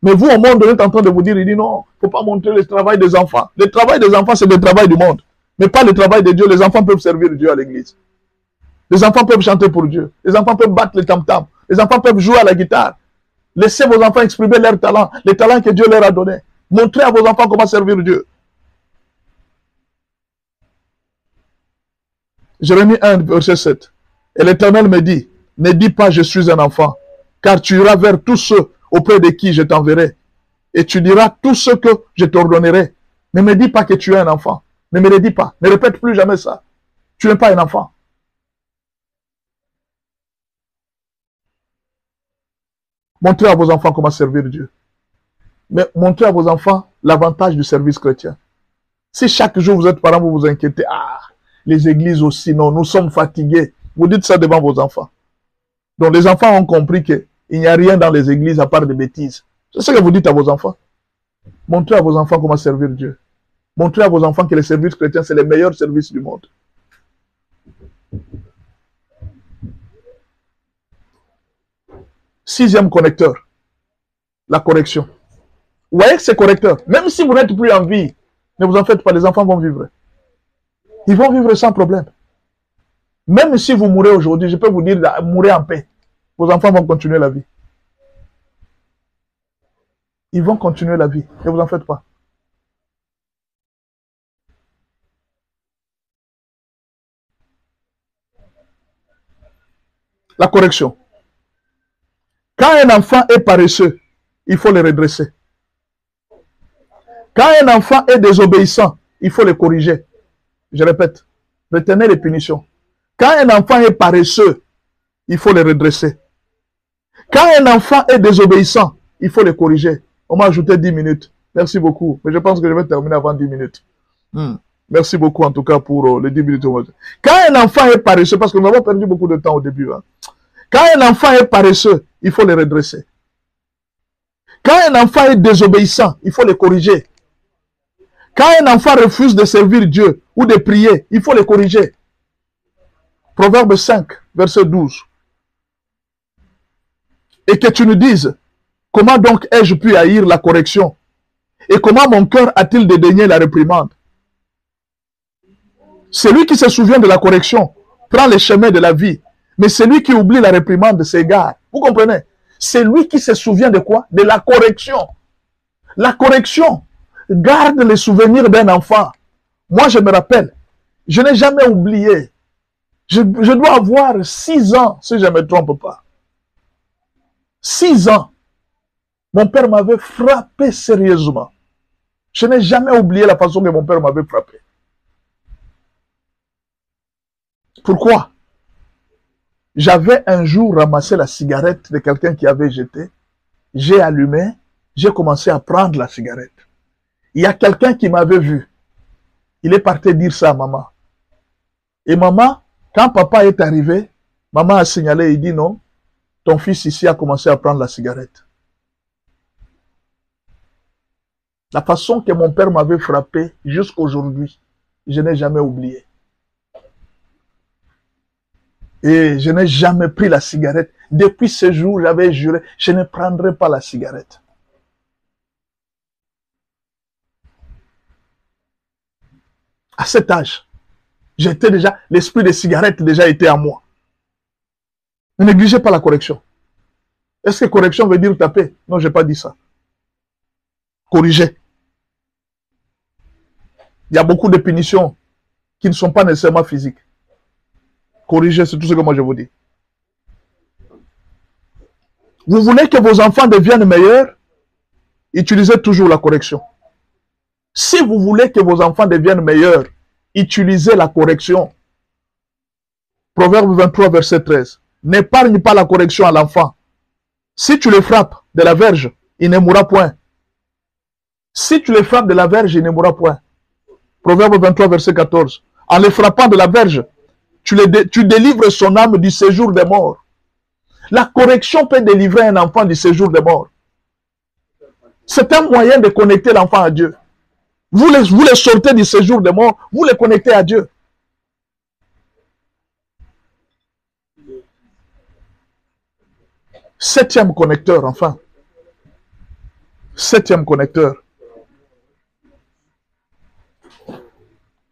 Mais vous, au monde, vous êtes en train de vous dire, il dit non, il ne faut pas montrer le travail des enfants. Le travail des enfants, c'est le travail du monde. Mais pas le travail de Dieu. Les enfants peuvent servir Dieu à l'église. Les enfants peuvent chanter pour Dieu. Les enfants peuvent battre les tam-tams. Les enfants peuvent jouer à la guitare. Laissez vos enfants exprimer leurs talents, les talents que Dieu leur a donnés. Montrez à vos enfants comment servir Dieu. Jérémie 1, verset 7. Et l'Éternel me dit, ne dis pas je suis un enfant, car tu iras vers tous ceux auprès de qui je t'enverrai. Et tu diras tout ce que je t'ordonnerai. Ne me dis pas que tu es un enfant. Ne me le dis pas. Ne répète plus jamais ça. Tu n'es pas un enfant. Montrez à vos enfants comment servir Dieu. Mais montrez à vos enfants l'avantage du service chrétien. Si chaque jour vous êtes parents, vous vous inquiétez, ah, les églises aussi, non, nous sommes fatigués. Vous dites ça devant vos enfants. Donc les enfants ont compris qu'il n'y a rien dans les églises à part des bêtises. C'est ce que vous dites à vos enfants. Montrez à vos enfants comment servir Dieu. Montrez à vos enfants que le service chrétien, c'est le meilleur service du monde. Sixième connecteur, la correction. Vous voyez que ces correcteurs, même si vous n'êtes plus en vie, ne vous en faites pas, les enfants vont vivre. Ils vont vivre sans problème. Même si vous mourrez aujourd'hui, je peux vous dire, mourrez en paix. Vos enfants vont continuer la vie. Ils vont continuer la vie. Ne vous en faites pas. La correction. Quand un enfant est paresseux, il faut le redresser. Quand un enfant est désobéissant, il faut le corriger. Je répète, retenez les punitions. Quand un enfant est paresseux, il faut le redresser. Quand un enfant est désobéissant, il faut le corriger. On m'a ajouté 10 minutes. Merci beaucoup. Mais je pense que je vais terminer avant 10 minutes. Merci beaucoup en tout cas pour les 10 minutes. Quand un enfant est paresseux, parce que nous avons perdu beaucoup de temps au début. Quand un enfant est paresseux, il faut le redresser. Quand un enfant est désobéissant, il faut le corriger. Quand un enfant refuse de servir Dieu ou de prier, il faut le corriger. Proverbe 5, verset 12. Et que tu nous dises, comment donc ai-je pu haïr la correction? Et comment mon cœur a-t-il dédaigné la réprimande? Celui qui se souvient de la correction prend les chemins de la vie, mais celui qui oublie la réprimande s'égare. Vous comprenez? Celui qui se souvient de quoi? De la correction. La correction garde les souvenirs d'un enfant. Moi, je me rappelle, je n'ai jamais oublié. Je dois avoir 6 ans, si je ne me trompe pas. 6 ans. Mon père m'avait frappé sérieusement. Je n'ai jamais oublié la façon que mon père m'avait frappé. Pourquoi? J'avais un jour ramassé la cigarette de quelqu'un qui avait jeté. J'ai allumé, j'ai commencé à prendre la cigarette. Il y a quelqu'un qui m'avait vu. Il est parti dire ça à maman. Et maman, quand papa est arrivé, Maman a signalé, il dit non, ton fils ici a commencé à prendre la cigarette. La façon que mon père m'avait frappé jusqu'à aujourd'hui, je n'ai jamais oublié. Et je n'ai jamais pris la cigarette. Depuis ce jour, j'avais juré, je ne prendrai pas la cigarette. À cet âge, j'étais déjà, l'esprit des cigarettes déjà était à moi. Ne négligez pas la correction. Est-ce que correction veut dire taper? Non, je n'ai pas dit ça. Corriger. Il y a beaucoup de punitions qui ne sont pas nécessairement physiques. Corriger, c'est tout ce que moi je vous dis. Vous voulez que vos enfants deviennent meilleurs? Utilisez toujours la correction. Si vous voulez que vos enfants deviennent meilleurs, utilisez la correction. Proverbe 23, verset 13. N'épargne pas la correction à l'enfant. Si tu le frappes de la verge, il ne mourra point. Si tu le frappes de la verge, il ne mourra point. Proverbe 23, verset 14. En le frappant de la verge, tu délivres son âme du séjour des morts. La correction peut délivrer un enfant du séjour des morts. C'est un moyen de connecter l'enfant à Dieu. Vous les sortez du séjour des morts, vous les connectez à Dieu. Septième connecteur, enfin. Septième connecteur.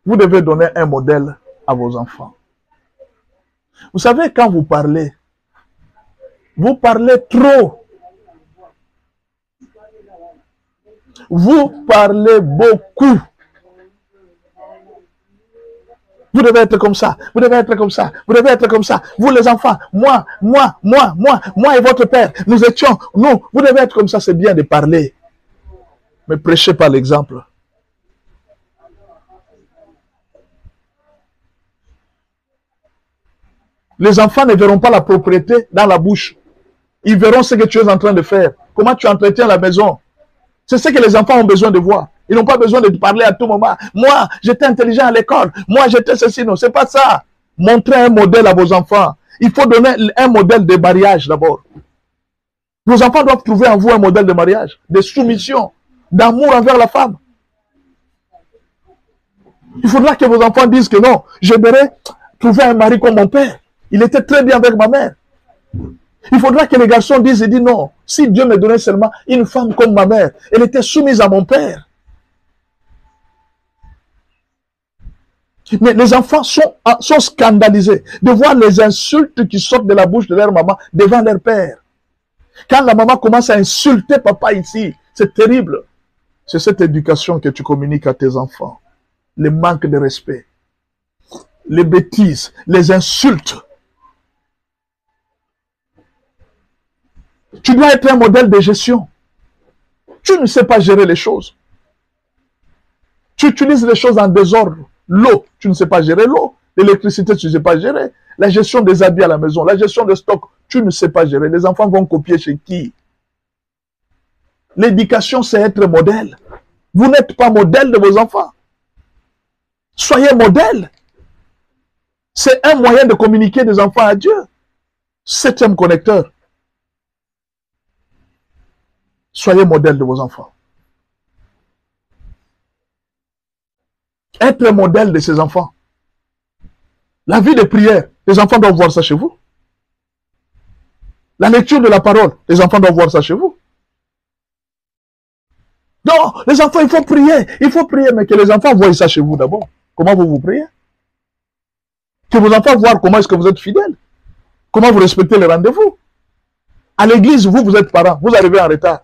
Vous devez donner un modèle à vos enfants. Vous savez, quand vous parlez trop. Vous parlez beaucoup. Vous devez être comme ça. Vous devez être comme ça. Vous devez être comme ça. Vous les enfants, moi et votre père, nous étions, nous, vous devez être comme ça. C'est bien de parler. Mais prêchez par l'exemple. Les enfants ne verront pas la propriété dans la bouche. Ils verront ce que tu es en train de faire. Comment tu entretiens la maison. C'est ce que les enfants ont besoin de voir. Ils n'ont pas besoin de te parler à tout moment. Moi, j'étais intelligent à l'école. Moi, j'étais ceci. Non, c'est pas ça. Montrez un modèle à vos enfants. Il faut donner un modèle de mariage d'abord. Vos enfants doivent trouver en vous un modèle de mariage, de soumission, d'amour envers la femme. Il faudra que vos enfants disent que non, j'aimerais trouver un mari comme mon père. Il était très bien avec ma mère. Il faudra que les garçons disent et disent non. Si Dieu me donnait seulement une femme comme ma mère, elle était soumise à mon père. Mais les enfants sont scandalisés de voir les insultes qui sortent de la bouche de leur maman devant leur père. Quand la maman commence à insulter papa ici, c'est terrible. C'est cette éducation que tu communiques à tes enfants. Le manque de respect, les bêtises, les insultes. Tu dois être un modèle de gestion. Tu ne sais pas gérer les choses. Tu utilises les choses en désordre. L'eau, tu ne sais pas gérer l'eau. L'électricité, tu ne sais pas gérer. La gestion des habits à la maison, la gestion des stocks, tu ne sais pas gérer. Les enfants vont copier chez qui? L'éducation, c'est être modèle. Vous n'êtes pas modèle de vos enfants. Soyez modèle. C'est un moyen de communiquer des enfants à Dieu. Septième connecteur. Soyez modèle de vos enfants. Être modèle de ses enfants. La vie de prière, les enfants doivent voir ça chez vous. La lecture de la parole, les enfants doivent voir ça chez vous. Non, les enfants, il faut prier, mais que les enfants voient ça chez vous d'abord. Comment vous priez? Que vos enfants voient comment est-ce que vous êtes fidèle. Comment vous respectez les rendez-vous. À l'église, vous êtes parents, vous arrivez en retard.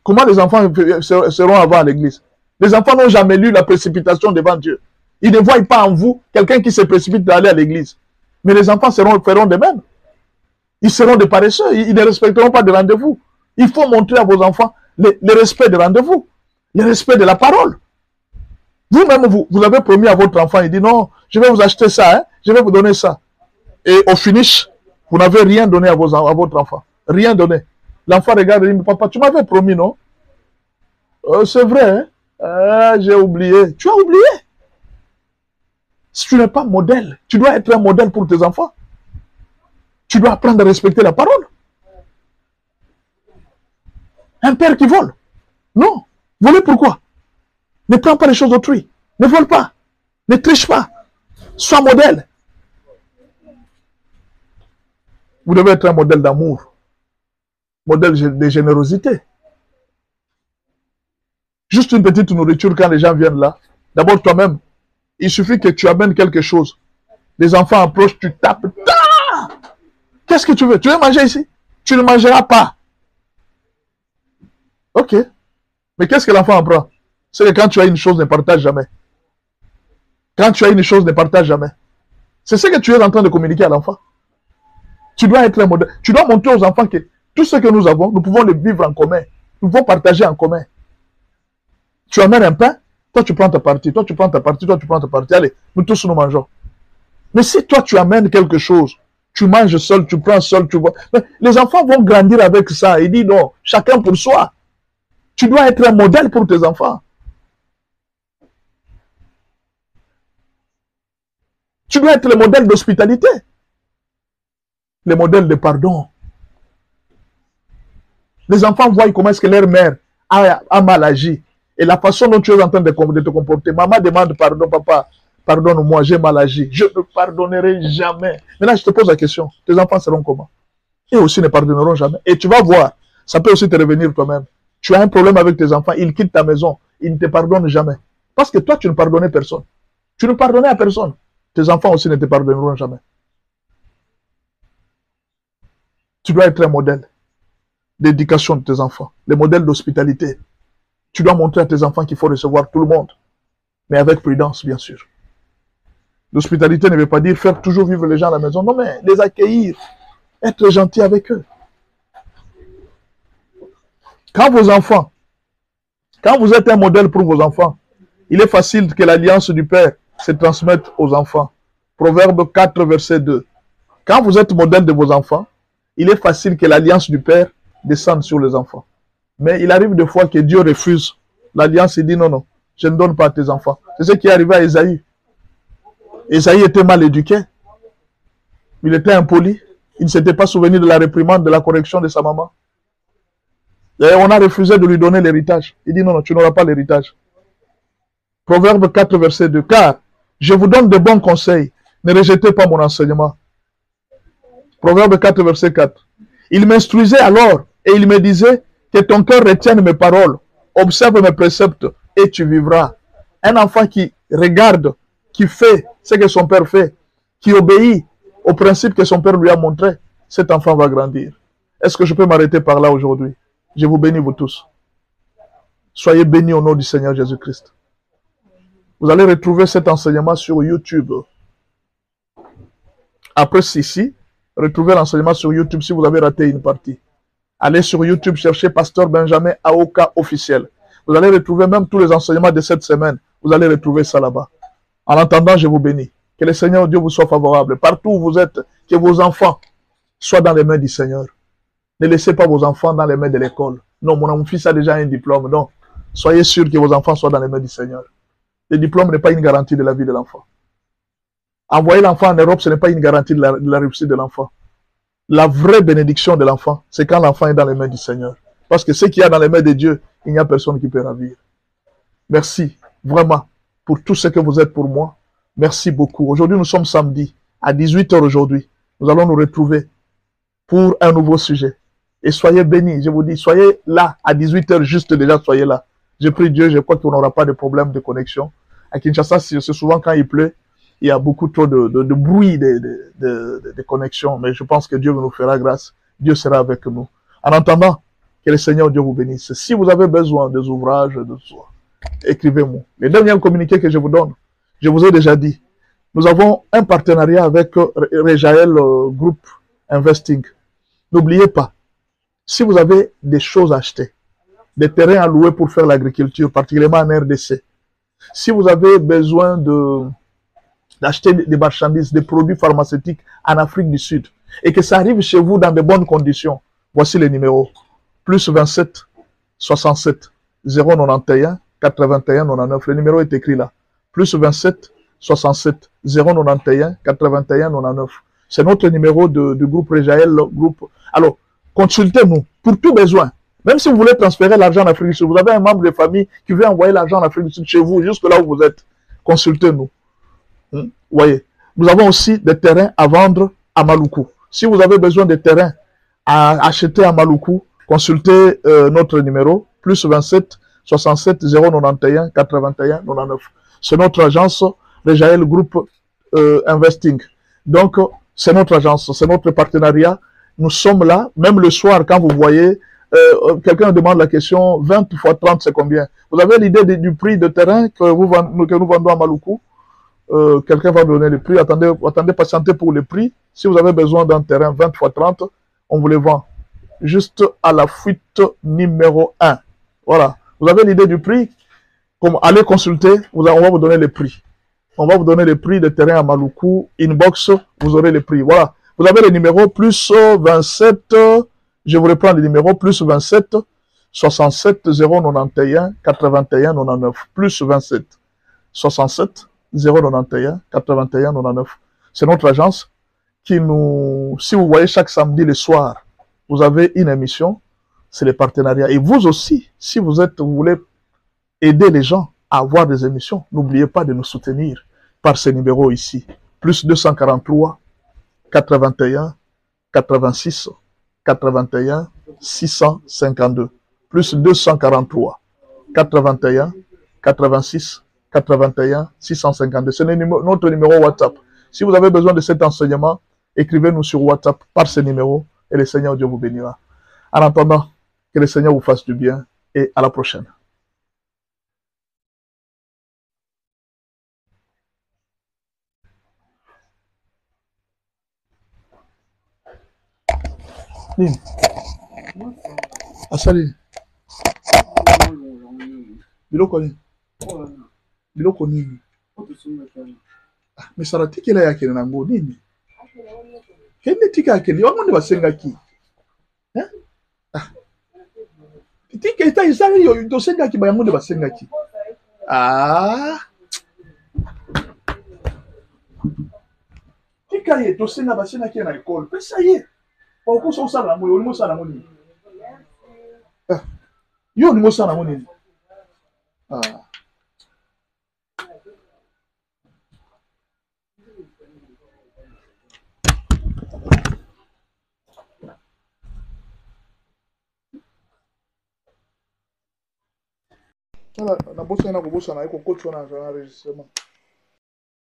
Comment les enfants seront avant à l'église? Les enfants n'ont jamais lu la précipitation devant Dieu. Ils ne voient pas en vous quelqu'un qui se précipite d'aller à l'église. Mais les enfants feront de même. Ils seront des paresseux, ils ne respecteront pas de rendez-vous. Il faut montrer à vos enfants le respect de rendez-vous, le respect de la parole. Vous-même, vous avez promis à votre enfant, il dit non, je vais vous acheter ça, hein, je vais vous donner ça. Et au finish, vous n'avez rien donné à votre enfant. Rien donné. L'enfant regarde et dit, papa, tu m'avais promis, non? C'est vrai, hein? J'ai oublié. Tu as oublié? Si tu n'es pas modèle, tu dois être un modèle pour tes enfants. Tu dois apprendre à respecter la parole. Un père qui vole. Non. Voler pourquoi? Ne prends pas les choses d'autrui. Ne vole pas. Ne triche pas. Sois modèle. Vous devez être un modèle d'amour. Modèle de générosité. Juste une petite nourriture quand les gens viennent là. D'abord toi-même. Il suffit que tu amènes quelque chose. Les enfants approchent, tu tapes. Qu'est-ce que tu veux? Tu veux manger ici? Tu ne mangeras pas. Ok. Mais qu'est-ce que l'enfant apprend? C'est que quand tu as une chose, ne partage jamais. Quand tu as une chose, ne partage jamais. C'est ce que tu es en train de communiquer à l'enfant. Tu dois être un modèle. Tu dois montrer aux enfants que tout ce que nous avons, nous pouvons le vivre en commun. Nous pouvons partager en commun. Tu amènes un pain, toi tu prends ta partie, toi tu prends ta partie, toi tu prends ta partie. Allez, nous tous nous mangeons. Mais si toi tu amènes quelque chose, tu manges seul, tu prends seul, tu vois. Les enfants vont grandir avec ça. Ils disent non, chacun pour soi. Tu dois être un modèle pour tes enfants. Tu dois être le modèle d'hospitalité. Le modèle de pardon. Les enfants voient comment est-ce que leur mère a mal agi. Et la façon dont tu es en train de te comporter. Maman demande pardon, papa, pardonne-moi, j'ai mal agi. Je ne pardonnerai jamais. Maintenant, je te pose la question. Tes enfants seront comment? Ils aussi ne pardonneront jamais. Et tu vas voir, ça peut aussi te revenir toi-même. Tu as un problème avec tes enfants, ils quittent ta maison, ils ne te pardonnent jamais. Parce que toi, tu ne pardonnais personne. Tu ne pardonnais à personne. Tes enfants aussi ne te pardonneront jamais. Tu dois être un modèle d'éducation de tes enfants, le modèle d'hospitalité. Tu dois montrer à tes enfants qu'il faut recevoir tout le monde, mais avec prudence, bien sûr. L'hospitalité ne veut pas dire faire toujours vivre les gens à la maison, non, mais les accueillir, être gentil avec eux. Quand vos enfants, quand vous êtes un modèle pour vos enfants, il est facile que l'alliance du Père se transmette aux enfants. Proverbe 4, verset 2. Quand vous êtes modèle de vos enfants, il est facile que l'alliance du Père descende sur les enfants. Mais il arrive des fois que Dieu refuse l'alliance et dit non, non, je ne donne pas à tes enfants. C'est ce qui est arrivé à Ésaïe. Ésaïe était mal éduqué. Il était impoli. Il ne s'était pas souvenu de la réprimande, de la correction de sa maman. Et on a refusé de lui donner l'héritage. Il dit non, non, tu n'auras pas l'héritage. Proverbe 4, verset 2. Car je vous donne de bons conseils. Ne rejetez pas mon enseignement. Proverbe 4, verset 4. Il m'instruisait alors et il me disait que ton cœur retienne mes paroles, observe mes préceptes et tu vivras. Un enfant qui regarde, qui fait ce que son père fait, qui obéit aux principes que son père lui a montrés, cet enfant va grandir. Est-ce que je peux m'arrêter par là aujourd'hui? Je vous bénis vous tous. Soyez bénis au nom du Seigneur Jésus-Christ. Vous allez retrouver cet enseignement sur YouTube. Après ceci, retrouvez l'enseignement sur YouTube si vous avez raté une partie. Allez sur YouTube, cherchez Pasteur Benjamin Aoka officiel. Vous allez retrouver même tous les enseignements de cette semaine. Vous allez retrouver ça là-bas. En attendant, je vous bénis. Que le Seigneur Dieu vous soit favorable. Partout où vous êtes, que vos enfants soient dans les mains du Seigneur. Ne laissez pas vos enfants dans les mains de l'école. Non, mon fils a déjà un diplôme. Non. Soyez sûr que vos enfants soient dans les mains du Seigneur. Le diplôme n'est pas une garantie de la vie de l'enfant. Envoyer l'enfant en Europe, ce n'est pas une garantie de la réussite de l'enfant. La vraie bénédiction de l'enfant, c'est quand l'enfant est dans les mains du Seigneur. Parce que ce qu'il y a dans les mains de Dieu, il n'y a personne qui peut ravir. Merci, vraiment, pour tout ce que vous êtes pour moi. Merci beaucoup. Aujourd'hui, nous sommes samedi, à 18 h aujourd'hui. Nous allons nous retrouver pour un nouveau sujet. Et soyez bénis, je vous dis, soyez là, à 18 h juste déjà, soyez là. Je prie Dieu, je crois qu'on n'aura pas de problème de connexion. À Kinshasa, c'est souvent quand il pleut, il y a beaucoup trop de bruit de connexion, mais je pense que Dieu nous fera grâce. Dieu sera avec nous. En attendant, que le Seigneur Dieu vous bénisse. Si vous avez besoin des ouvrages, de soi, écrivez-moi. Les derniers communiqués que je vous donne, je vous ai déjà dit, nous avons un partenariat avec Rejael Group Investing. N'oubliez pas, si vous avez des choses à acheter, des terrains à louer pour faire l'agriculture, particulièrement en RDC, si vous avez besoin d'acheter des marchandises, des produits pharmaceutiques en Afrique du Sud, et que ça arrive chez vous dans de bonnes conditions, voici les numéros. Plus 27 67 091 81 99. Le numéro est écrit là. Plus 27 67 091 81 99. C'est notre numéro de groupe Rejaël. Alors, consultez-nous pour tout besoin. Même si vous voulez transférer l'argent en Afrique du Sud, vous avez un membre de famille qui veut envoyer l'argent en Afrique du Sud chez vous, jusque là où vous êtes. Consultez-nous. Voyez. Nous avons aussi des terrains à vendre à Maluku. Si vous avez besoin de terrains à acheter à Maluku, consultez notre numéro, plus 27 67 091 81 99. C'est notre agence Rejaël Group Investing. Donc, c'est notre agence, c'est notre partenariat. Nous sommes là, même le soir, quand vous voyez, quelqu'un demande la question, 20 fois 30, c'est combien? Vous avez l'idée du prix de terrain que nous vendons à Maluku? Quelqu'un va donner le prix. Attendez, patientez pour le prix. Si vous avez besoin d'un terrain 20 fois 30, on vous le vend. Juste à la fuite numéro 1. Voilà. Vous avez l'idée du prix? Comme allez consulter, on va vous donner le prix. On va vous donner le prix de terrain à Maluku. Inbox, vous aurez le prix. Voilà. Vous avez le numéro plus 27. Je vous reprends le numéro plus 27 67 091 81 99. Plus 27 67 091 81 99. C'est notre agence qui nous... Si vous voyez chaque samedi le soir, vous avez une émission, c'est le partenariat. Et vous aussi, si vous voulez aider les gens à avoir des émissions, n'oubliez pas de nous soutenir par ce numéro ici. Plus 243 81 86 81 652. Plus 243 81 86 81 652. C'est notre numéro WhatsApp. Si vous avez besoin de cet enseignement, écrivez-nous sur WhatsApp par ce numéro et le Seigneur Dieu vous bénira. En attendant, que le Seigneur vous fasse du bien et à la prochaine. Nini? Asali. Biloko nini? Biloko nini? Misala tikela yake nango nini? Kende tika yake ni wango basengaki. Tika ita isali yo dosengaki ba yango basengaki. Tika ye dosenga basengaki na école. Pesa ye. Pourquoi ça ça la mo yo mo ça la mo nini? Yo ni mo ça la mo nini? Na bossa na ko bossa na ko kotso na enregistrement.